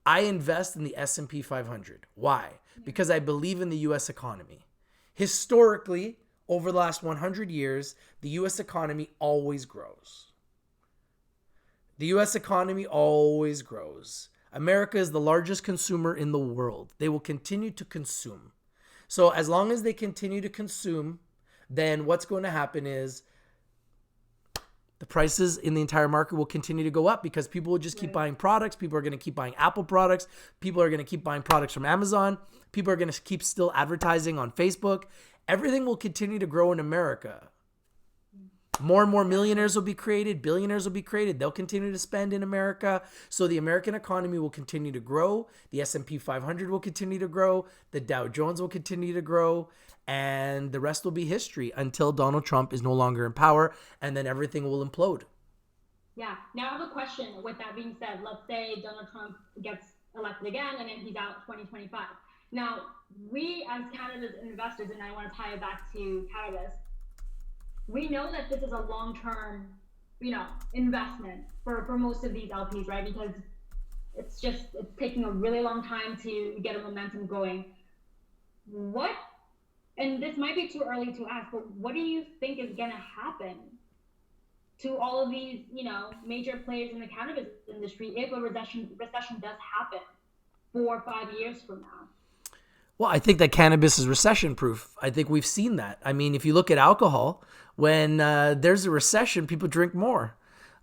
I invest in the S&P 500. Why? Because I believe in the U.S. economy. Historically, over the last 100 years, the U.S. economy always grows. The U.S. economy always grows. America is the largest consumer in the world. They will continue to consume. So as long as they continue to consume, then what's going to happen is the prices in the entire market will continue to go up, because people will just keep buying products. People are going to keep buying Apple products. People are going to keep buying products from Amazon. People are going to keep still advertising on Facebook. Everything will continue to grow in America. More and more millionaires will be created. Billionaires will be created. They'll continue to spend in America. So the American economy will continue to grow. The S&P 500 will continue to grow. The Dow Jones will continue to grow. And the rest will be history until Donald Trump is no longer in power. And then everything will implode.
Yeah. Now I have a question. With that being said, let's say Donald Trump gets elected again and then he's out 2025. Now, we as cannabis investors, and I want to tie it back to cannabis, we know that this is a long-term, investment for most of these LPs, right? Because it's taking a really long time to get a momentum going. And this might be too early to ask, but what do you think is going to happen to all of these, major players in the cannabis industry if a recession does happen 4 or 5 years from now?
Well, I think that cannabis is recession proof. I think we've seen that. I mean, if you look at alcohol, when there's a recession, people drink more.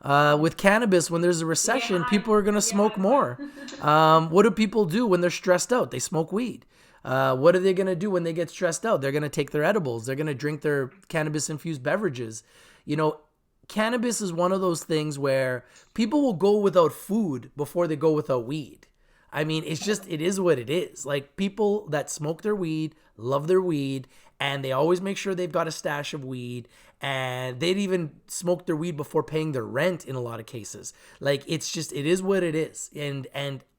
With cannabis, when there's a recession, people are going to smoke more. What do people do when they're stressed out? They smoke weed. What are they going to do when they get stressed out? They're going to take their edibles. They're going to drink their cannabis-infused beverages. Cannabis is one of those things where people will go without food before they go without weed. I mean, it is what it is. Like, people that smoke their weed, love their weed, and they always make sure they've got a stash of weed, and they'd even smoke their weed before paying their rent in a lot of cases. Like, it is what it is. And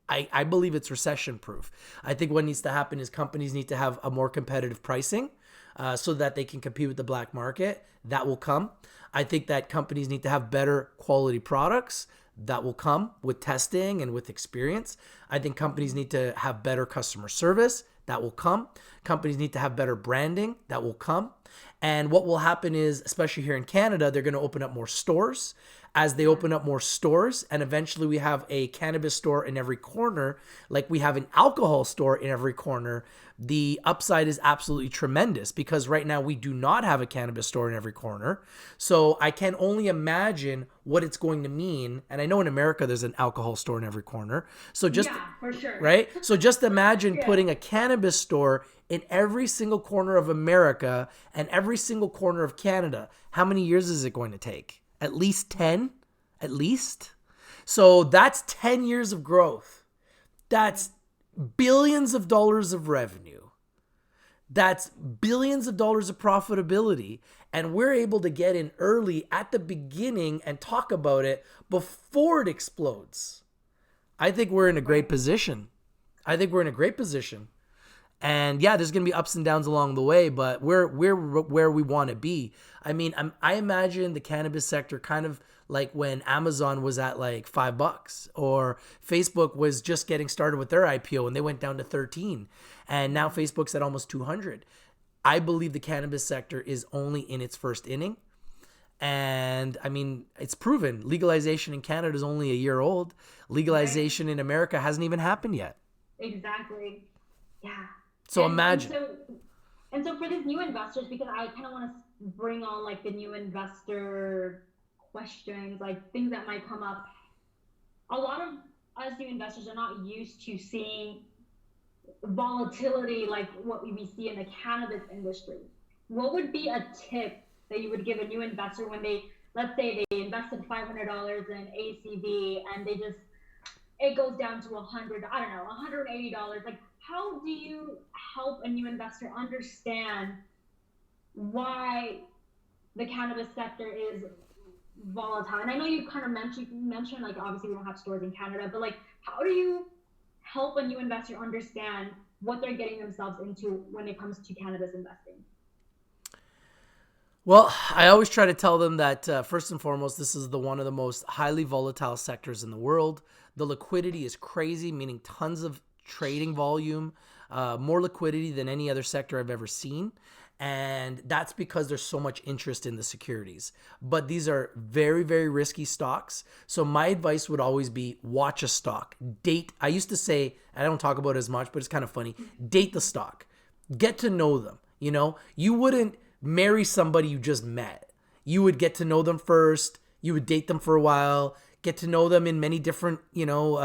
I believe it's recession proof. I think what needs to happen is companies need to have a more competitive pricing. so that they can compete with the black market. That will come. I think that companies need to have better quality products. That will come with testing and with experience. I think companies need to have better customer service. That will come. Companies need to have better branding. That will come. And what will happen is, especially here in Canada, they're going to open up more stores. As they open up more stores, and eventually we have a cannabis store in every corner, like we have an alcohol store in every corner, the upside is absolutely tremendous, because right now we do not have a cannabis store in every corner. So I can only imagine what it's going to mean. And I know in America there's an alcohol store in every corner. So just,
Yeah, for sure.
right? So just imagine
Yeah.
putting a cannabis store in every single corner of America and every single corner of Canada. How many years is it going to take? At least 10? At least? So that's 10 years of growth. That's billions of dollars of revenue. That's billions of dollars of profitability. And we're able to get in early at the beginning and talk about it before it explodes. I think we're in a great position. And yeah, there's going to be ups and downs along the way, but we're where we want to be. I mean, I imagine the cannabis sector kind of like when Amazon was at like $5, or Facebook was just getting started with their IPO and they went down to 13, and now Facebook's at almost 200. I believe the cannabis sector is only in its first inning. And I mean, it's proven. Legalization in Canada is only a year old. Legalization in America hasn't even happened yet.
Exactly. Yeah.
So imagine.
And so for these new investors, because I kind of want to bring on like the new investor questions, like things that might come up. A lot of us new investors are not used to seeing volatility like what we see in the cannabis industry. What would be a tip that you would give a new investor when they, let's say they invested $500 in ACV and it goes down to $100, I don't know, $180. Like, how do you help a new investor understand why the cannabis sector is volatile? And I know you kind of mentioned like obviously we don't have stores in Canada, but like how do you help a new investor understand what they're getting themselves into when it comes to cannabis investing?
Well, I always try to tell them that first and foremost, this is one of the most highly volatile sectors in the world. The liquidity is crazy, meaning tons of trading volume, more liquidity than any other sector I've ever seen. And that's because there's so much interest in the securities. But these are very, very risky stocks. So my advice would always be watch a stock. I used to say, I don't talk about it as much, but it's kind of funny. Date the stock. Get to know them. You know, you wouldn't marry somebody you just met. You would get to know them first. You would date them for a while. Get to know them in many different,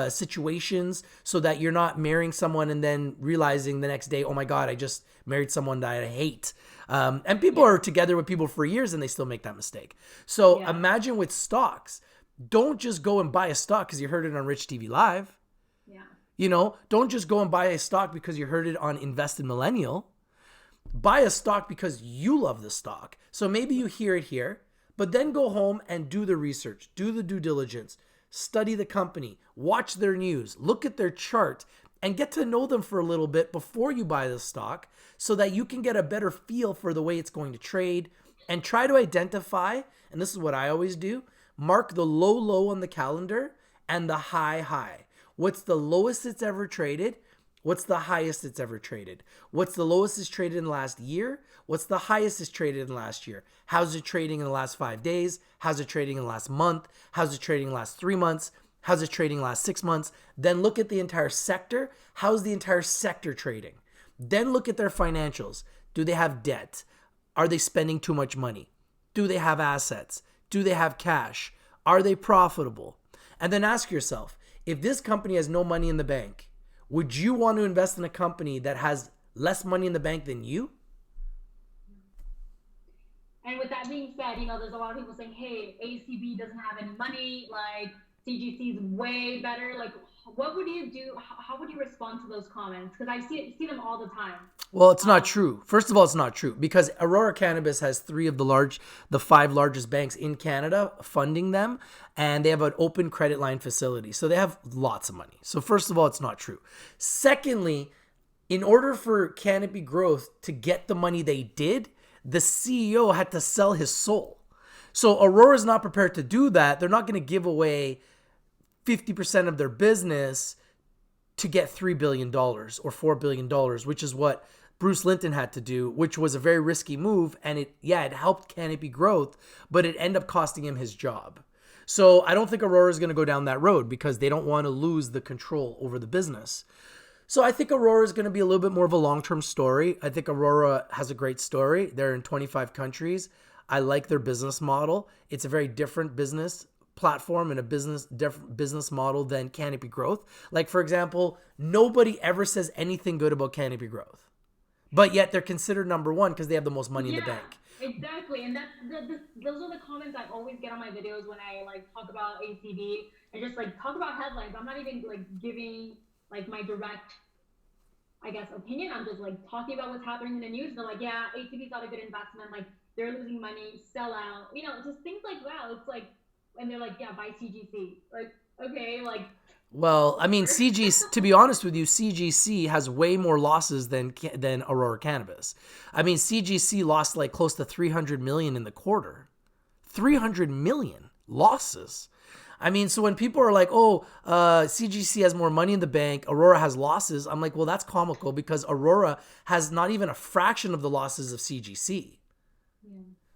situations, so that you're not marrying someone and then realizing the next day, oh my God, I just married someone that I hate. And people are together with people for years and they still make that mistake. So imagine with stocks, don't just go and buy a stock because you heard it on Rich TV Live. Yeah. Don't just go and buy a stock because you heard it on Invest in Millennial. Buy a stock because you love the stock. So maybe you hear it here, but then go home and do the research, do the due diligence, study the company, watch their news, look at their chart, and get to know them for a little bit before you buy the stock so that you can get a better feel for the way it's going to trade, and try to identify, and this is what I always do, mark the low on the calendar and the high. What's the lowest it's ever traded? What's the highest it's ever traded? What's the lowest it's traded in the last year? What's the highest it's traded in the last year? How's it trading in the last 5 days? How's it trading in the last month? How's it trading in the last 3 months? How's it trading in the last 6 months? Then look at the entire sector. How's the entire sector trading? Then look at their financials. Do they have debt? Are they spending too much money? Do they have assets? Do they have cash? Are they profitable? And then ask yourself, if this company has no money in the bank, would you want to invest in a company that has less money in the bank than you?
And with that being said, there's a lot of people saying, hey, ACB doesn't have any money, like CGC is way better. Like, what would you do? How would you respond to those comments? Because I see them all the time.
Well, it's not true. First of all, it's not true, because Aurora Cannabis has 3 of the 5 largest banks in Canada funding them, and they have an open credit line facility. So they have lots of money. So first of all, it's not true. Secondly, In order for Canopy Growth to get the money they did, the CEO had to sell his soul. So Aurora's not prepared to do that. They're not going to give away 50% of their business to get $3 billion or $4 billion, which is what Bruce Linton had to do, which was a very risky move. And it helped Canopy Growth, but it ended up costing him his job. So I don't think Aurora is going to go down that road because they don't want to lose the control over the business. So I think Aurora is going to be a little bit more of a long-term story. I think Aurora has a great story. They're in 25 countries. I like their business model. It's a very different business platform and a business model than Canopy Growth. Like, for example, nobody ever says anything good about Canopy Growth, but yet they're considered number one because they have the most money in the bank.
Exactly, and those are the comments I always get on my videos when I like talk about ACB and just like talk about headlines. I'm not even like giving like my direct, I guess, opinion. I'm just like talking about what's happening in the news. They're like, yeah, ACB's not a good investment. Like they're losing money, sell out. You know, just things like that. It's like, and they're like, yeah, buy CGC. Like, okay, like.
Well, I mean, CGC, to be honest with you, CGC has way more losses than Aurora Cannabis. I mean, CGC lost like close to 300 million in the quarter. 300 million losses. I mean, so when people are like, oh, CGC has more money in the bank, Aurora has losses, I'm like, well, that's comical because Aurora has not even a fraction of the losses of CGC. Yeah.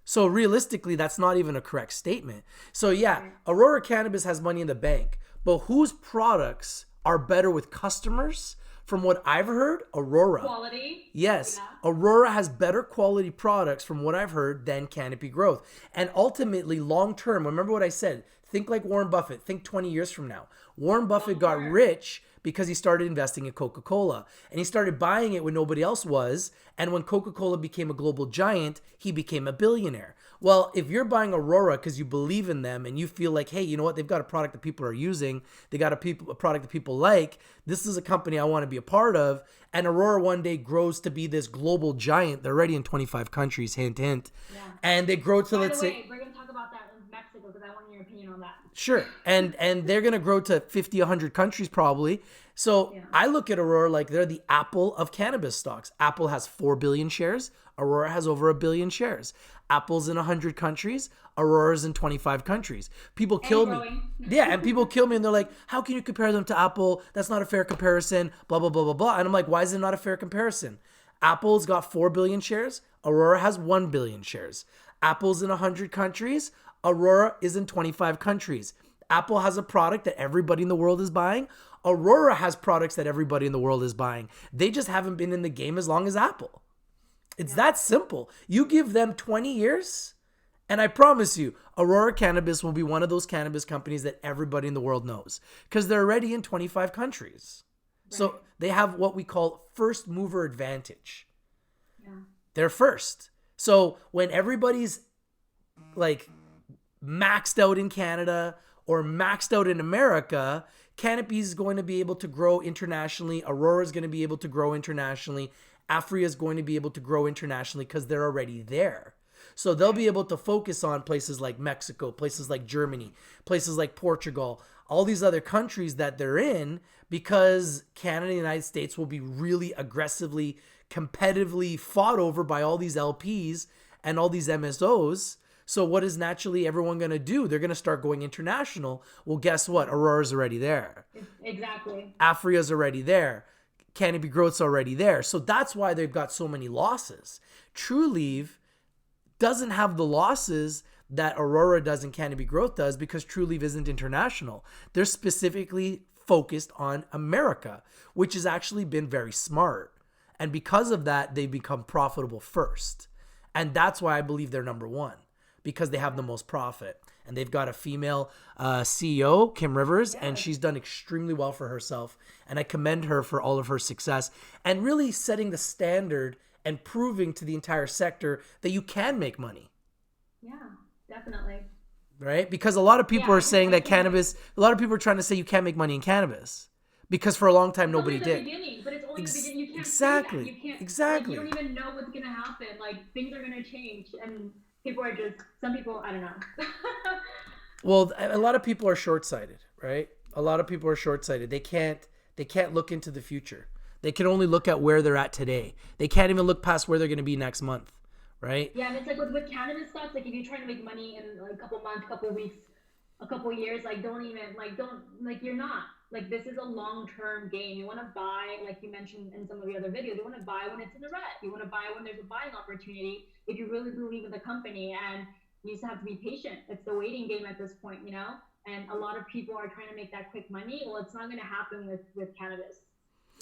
So realistically, that's not even a correct statement. So yeah, Aurora Cannabis has money in the bank, but whose products are better with customers? From what I've heard, Aurora.
Quality.
Yes.
Yeah.
Aurora has better quality products from what I've heard than Canopy Growth. And ultimately, long term, remember what I said, think like Warren Buffett, think 20 years from now. Warren Buffett got rich because he started investing in Coca-Cola. And he started buying it when nobody else was. And when Coca-Cola became a global giant, he became a billionaire. Well, if you're buying Aurora because you believe in them and you feel like, hey, you know what? They've got a product that people are using. They got a product that people like. This is a company I want to be a part of. And Aurora one day grows to be this global giant. They're already in 25 countries, hint, hint. Yeah. And they grow to, let's say...
we're going to talk about that in Mexico because I want your opinion on that.
Sure. And they're going to grow to 50, 100 countries probably. So yeah. I look at Aurora like they're the Apple of cannabis stocks. Apple has 4 billion shares. Aurora has over 1 billion shares. Apple's in 100 countries. Aurora's in 25 countries. People kill me. Yeah, and people kill me and they're like, how can you compare them to Apple? That's not a fair comparison, blah, blah, blah, blah, blah. And I'm like, why is it not a fair comparison? Apple's got 4 billion shares. Aurora has 1 billion shares. Apple's in 100 countries. Aurora is in 25 countries. Apple has a product that everybody in the world is buying. Aurora has products that everybody in the world is buying. They just haven't been in the game as long as Apple. It's that simple. You give them 20 years, and I promise you, Aurora Cannabis will be one of those cannabis companies that everybody in the world knows because they're already in 25 countries. Right. So they have what we call first mover advantage. Yeah. They're first. So when everybody's like maxed out in Canada or maxed out in America, Canopy is going to be able to grow internationally. Aurora is going to be able to grow internationally. Afria is going to be able to grow internationally because they're already there. So they'll be able to focus on places like Mexico, places like Germany, places like Portugal, all these other countries that they're in because Canada and the United States will be really aggressively, competitively fought over by all these LPs and all these MSOs. So what is naturally everyone going to do? They're going to start going international. Well, guess what? Aurora's already there.
Exactly.
Afria's already there. Canopy Growth's already there. So that's why they've got so many losses. Trulieve doesn't have the losses that Aurora does and Canopy Growth does because Trulieve isn't international. They're specifically focused on America, which has actually been very smart. And because of that, they've become profitable first. And that's why I believe they're number one, because they have the most profit. And they've got a female CEO, Kim Rivers, and she's done extremely well for herself. And I commend her for all of her success and really setting the standard and proving to the entire sector that you can make money.
Yeah, definitely.
Right? Because a lot of people are saying that cannabis, a lot of people are trying to say you can't make money in cannabis. Because for a long time, nobody did.
But it's only the beginning. You can't
exactly.
Say that. You can't,
exactly.
Like, you don't even know what's going to happen. Like, things are going to change. And people are just, some people, I don't know.
Well, a lot of people are short-sighted, right? A lot of people are short-sighted. They can't look into the future. They can only look at where they're at today. They can't even look past where they're going to be next month, right?
Yeah, and it's like with cannabis stocks, like if you're trying to make money in like a couple months, couple weeks, a couple years, like don't you're not. Like this is a long-term game. You want to buy, like you mentioned in some of the other videos, you want to buy when it's in the red. You want to buy when there's a buying opportunity if you really believe in the company, and you just have to be patient. It's the waiting game at this point, you know? And a lot of people are trying to make that quick money. Well, it's not going to happen with cannabis.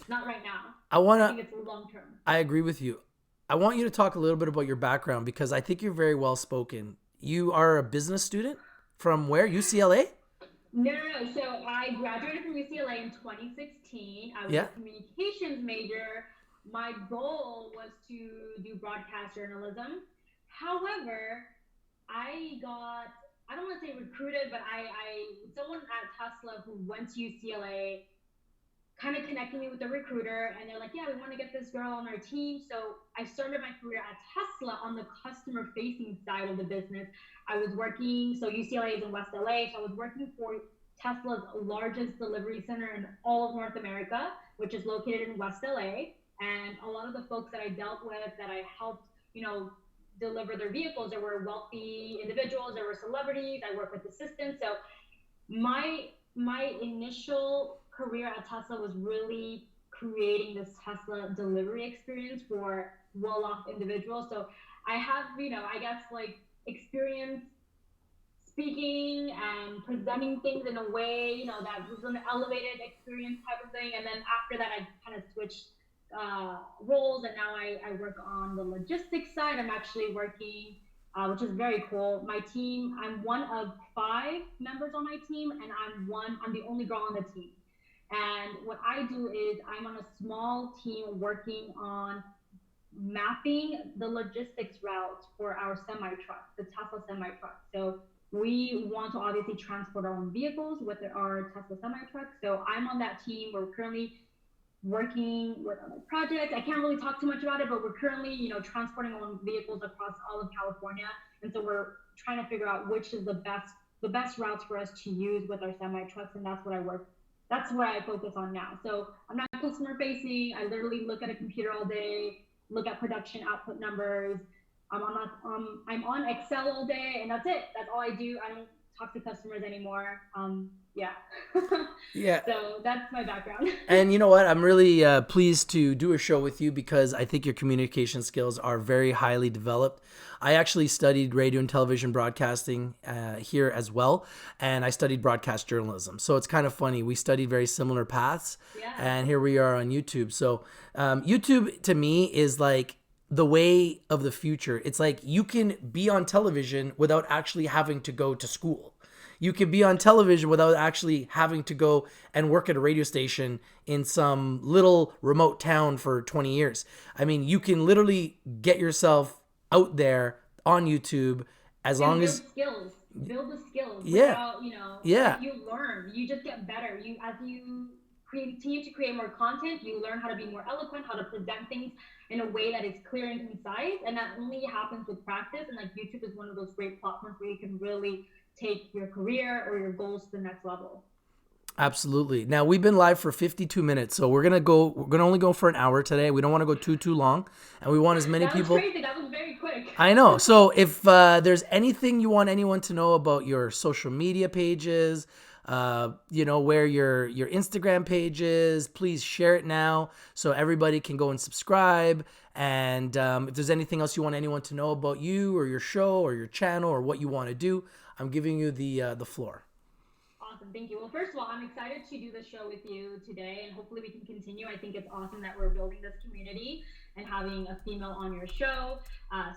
Not right now. I think it's long term.
I agree with you. I want you to talk a little bit about your background because I think you're very well spoken. You are a business student from where? UCLA?
No. So I graduated from UCLA in 2016. I was a communications major. My goal was to do broadcast journalism. However, I don't want to say recruited, but someone at Tesla who went to UCLA kind of connected me with the recruiter, and they're like, yeah, we want to get this girl on our team. So I started my career at Tesla on the customer facing side of the business. I was working, so UCLA is in West LA, so I was working for Tesla's largest delivery center in all of North America, which is located in West LA. And a lot of the folks that I dealt with, that I helped, deliver their vehicles, there were wealthy individuals, there were celebrities. I worked with assistants. So my initial career at Tesla was really creating this Tesla delivery experience for well-off individuals. So I have, I guess like experience speaking and presenting things in a way, that was an elevated experience type of thing. And then after that, I kind of switched roles, and now I work on the logistics side. I'm actually working, which is very cool. My team, I'm one of 5 members on my team, and I'm the only girl on the team. And what I do is I'm on a small team working on mapping the logistics routes for our semi trucks, the Tesla semi trucks. So we want to obviously transport our own vehicles with our Tesla semi trucks. So I'm on that team. We're currently working with other projects. I can't really talk too much about it, but we're currently, transporting our own vehicles across all of California. And so we're trying to figure out which is the best routes for us to use with our semi trucks. And that's what I focus on now. So I'm not customer facing. I literally look at a computer all day, look at production output numbers. I'm on Excel all day, and that's it. That's all I do. I don't talk to customers anymore. Yeah.
Yeah.
So that's my background.
And you know what? I'm really pleased to do a show with you because I think your communication skills are very highly developed. I actually studied radio and television broadcasting here as well, and I studied broadcast journalism. So it's kind of funny. We studied very similar paths, and here we are on YouTube. So YouTube to me is like the way of the future. It's like you can be on television without actually having to go to school. You could be on television without actually having to go and work at a radio station in some little remote town for 20 years. I mean, you can literally get yourself out there on YouTube as long as
build the skills.
Yeah.
Without,
Yeah.
you learn, you just get better. As you continue to create more content, you learn how to be more eloquent, how to present things in a way that is clear and concise. And that only happens with practice. And like YouTube is one of those great platforms where you can really take your career or your goals to the next level.
Absolutely. Now we've been live for 52 minutes, so we're gonna only go for an hour today. We don't want to go too long, and we want as many people.
That was crazy. That was very quick.
I know. So if there's anything you want anyone to know about your social media pages, where your Instagram page is, please share it now so everybody can go and subscribe. And if there's anything else you want anyone to know about you or your show or your channel or what you want to do, I'm giving you the floor.
Awesome. Thank you. Well, first of all, I'm excited to do this show with you today, and hopefully we can continue. I think it's awesome that we're building this community and having a female on your show.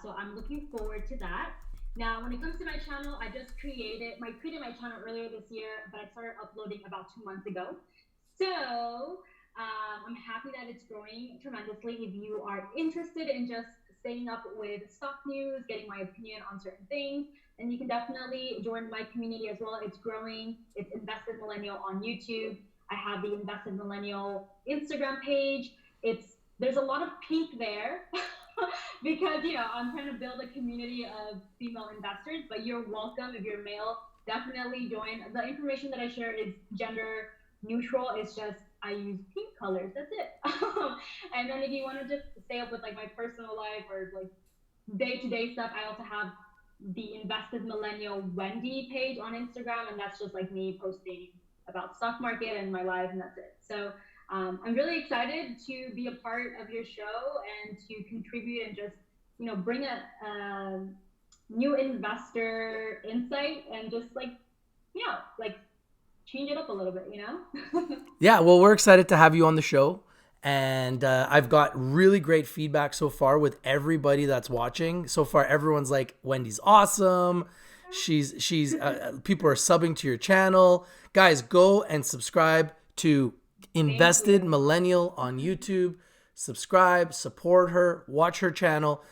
So I'm looking forward to that. Now, when it comes to my channel, I just created my channel earlier this year, but I started uploading about 2 months ago. So I'm happy that it's growing tremendously. If you are interested in just staying up with stock news, getting my opinion on certain things, and you can definitely join my community as well. It's growing. It's Invested Millennial on YouTube. I have the Invested Millennial Instagram page. There's a lot of pink there because I'm trying to build a community of female investors. But you're welcome if you're male. Definitely join. The information that I share is gender neutral. It's just I use pink colors. That's it. And then if you want to just stay up with like my personal life or like day to day stuff, I also have the Invested Millennial Wendy page on Instagram, and that's just like me posting about stock market and my life, and that's it. So I'm really excited to be a part of your show and to contribute and just bring a new investor insight and just like change it up a little bit,
Yeah, well, we're excited to have you on the show. And I've got really great feedback so far with everybody that's watching. So far, everyone's like, Wendy's awesome. She's people are subbing to your channel. Guys, go and subscribe to Invested Millennial on YouTube. Subscribe, support her, watch her channel.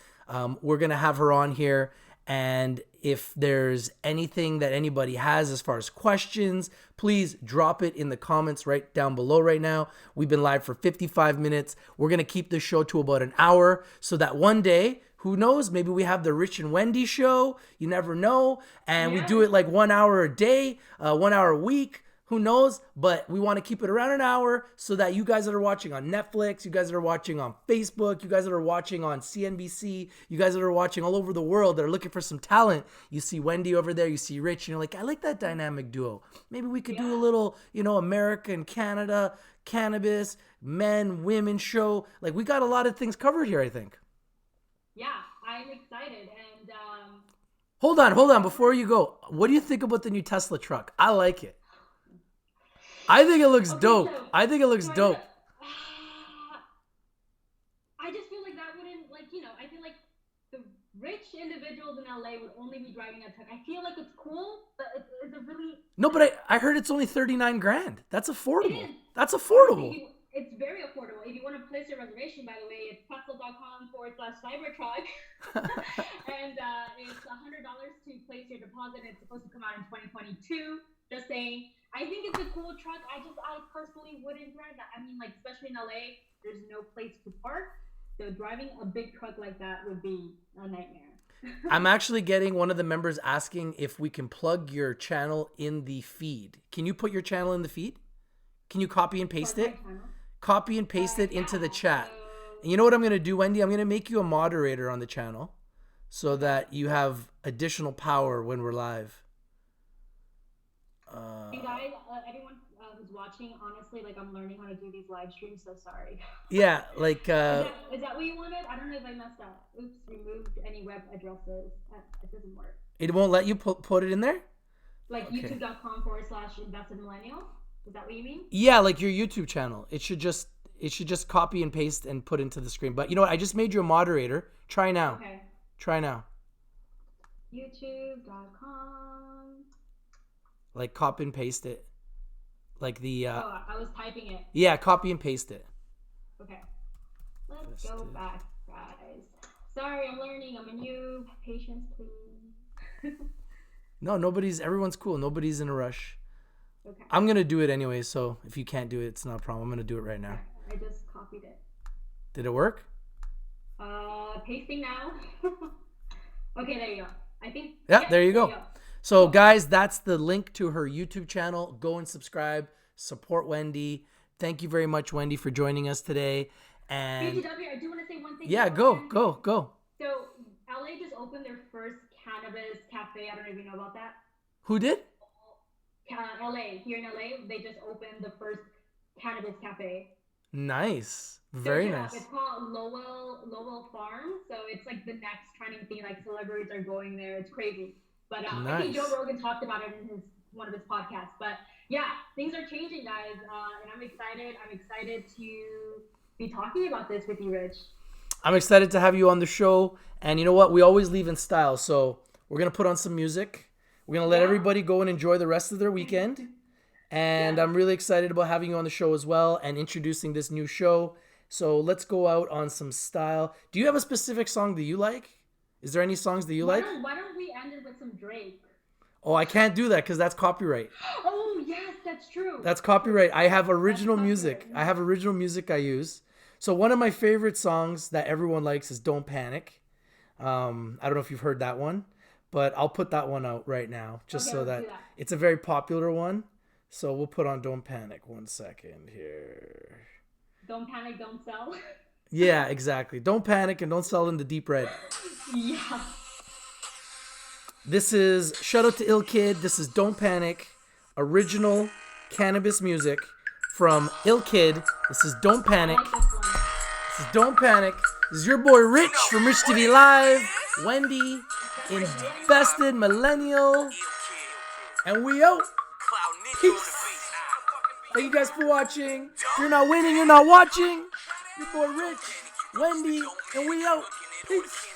We're going to have her on here. And if there's anything that anybody has as far as questions, please drop it in the comments right down below right now. We've been live for 55 minutes. We're going to keep this show to about an hour so that one day, who knows, maybe we have the Rich and Wendy show. You never know. And we do it like 1 hour a day, 1 hour a week. Who knows? But we want to keep it around an hour so that you guys that are watching on Netflix, you guys that are watching on Facebook, you guys that are watching on CNBC, you guys that are watching all over the world that are looking for some talent, you see Wendy over there, you see Rich, and you're like, I like that dynamic duo. Maybe we could do a little, America and Canada, cannabis, men, women show. Like, we got a lot of things covered here, I think.
Yeah, I'm excited. And
Hold on. Before you go, what do you think about the new Tesla truck? I like it. I think it looks dope. I think it looks dope.
I just feel like that wouldn't, I feel like the rich individuals in LA would only be driving a truck. I feel like it's cool, but it's a really...
No, but I heard it's only 39 grand. That's affordable. That's affordable.
It's very affordable. If you want to place your reservation, by the way, it's pretzel.com/Cybertruck. And it's $100 to place your deposit. It's supposed to come out in 2022. Just saying. I think it's a cool truck. I personally wouldn't drive that. I mean, like, especially in LA, there's no place to park. So driving a big truck like that would be a nightmare.
I'm actually getting one of the members asking if we can plug your channel in the feed. Can you put your channel in the feed? Can you copy and paste it? Copy and paste it into the chat. And you know what I'm going to do, Wendy? I'm going to make you a moderator on the channel so that you have additional power when we're live.
And guys, everyone who's watching, honestly, like, I'm learning how to do these live streams, so sorry.
Yeah, like...
is that what you wanted? I don't know if I messed up. Oops, removed any web addresses. It doesn't work.
It won't let you put it in there?
Like okay. youtube.com/invested millennial? Is that what you mean?
Yeah, like your YouTube channel. It should just copy and paste and put into the screen. But you know what? I just made you a moderator. Try now.
Okay.
Try now.
youtube.com.
Like copy and paste it. Like the
I was typing it.
Yeah, copy and paste it.
Okay. Let's go back, guys. Sorry, I'm learning. I'm a new. Patience, please.
No, everyone's cool. Nobody's in a rush.
Okay.
I'm going to do it anyway, so if you can't do it, it's not a problem. I'm going to do it right now.
I just copied it.
Did it work?
Pasting now. Okay, there you go. I think.
Yeah, there you go. So, guys, that's the link to her YouTube channel. Go and subscribe. Support Wendy. Thank you very much, Wendy, for joining us today. And
BTW, I do want to say one thing.
Yeah, go.
So, LA just opened their first cannabis cafe. I don't know if you know about that.
Who did?
LA. Here in LA, they just opened the first cannabis cafe.
Nice. Very nice.
It's called Lowell Farm. So it's like the next trending thing. Like, celebrities are going there. It's crazy. But
nice.
I think Joe Rogan talked about it in one of his podcasts. But yeah, things are changing, guys. And I'm excited. I'm excited to be talking about this with you, Rich.
I'm excited to have you on the show. And you know what? We always leave in style. So we're going to put on some music. We're going to let everybody go and enjoy the rest of their weekend. And I'm really excited about having you on the show as well and introducing this new show. So let's go out on some style. Do you have a specific song that you like? Is there any songs that you like?
Why don't we end it with some Drake?
Oh, I can't do that because that's copyright.
Oh, yes, that's true.
That's copyright. I have original music. I have original music I use. So one of my favorite songs that everyone likes is Don't Panic. I don't know if you've heard that one, but I'll put that one out right now just so that it's a very popular one. So we'll put on Don't Panic 1 second here.
Don't panic, don't sell.
Yeah, exactly. Don't panic and don't sell in the deep red.
Yeah.
This is, shout out to Ill Kid. This is Don't Panic, original cannabis music from Ill Kid. This is Don't
I
Panic.
like this one.
This is Don't Panic. This is your boy Rich from Rich TV Live. Wendy, Invested Millennial. And we out. Peace. Thank you guys for watching. If you're not winning, you're not watching. Your boy Rich, Wendy, and we out. Peace.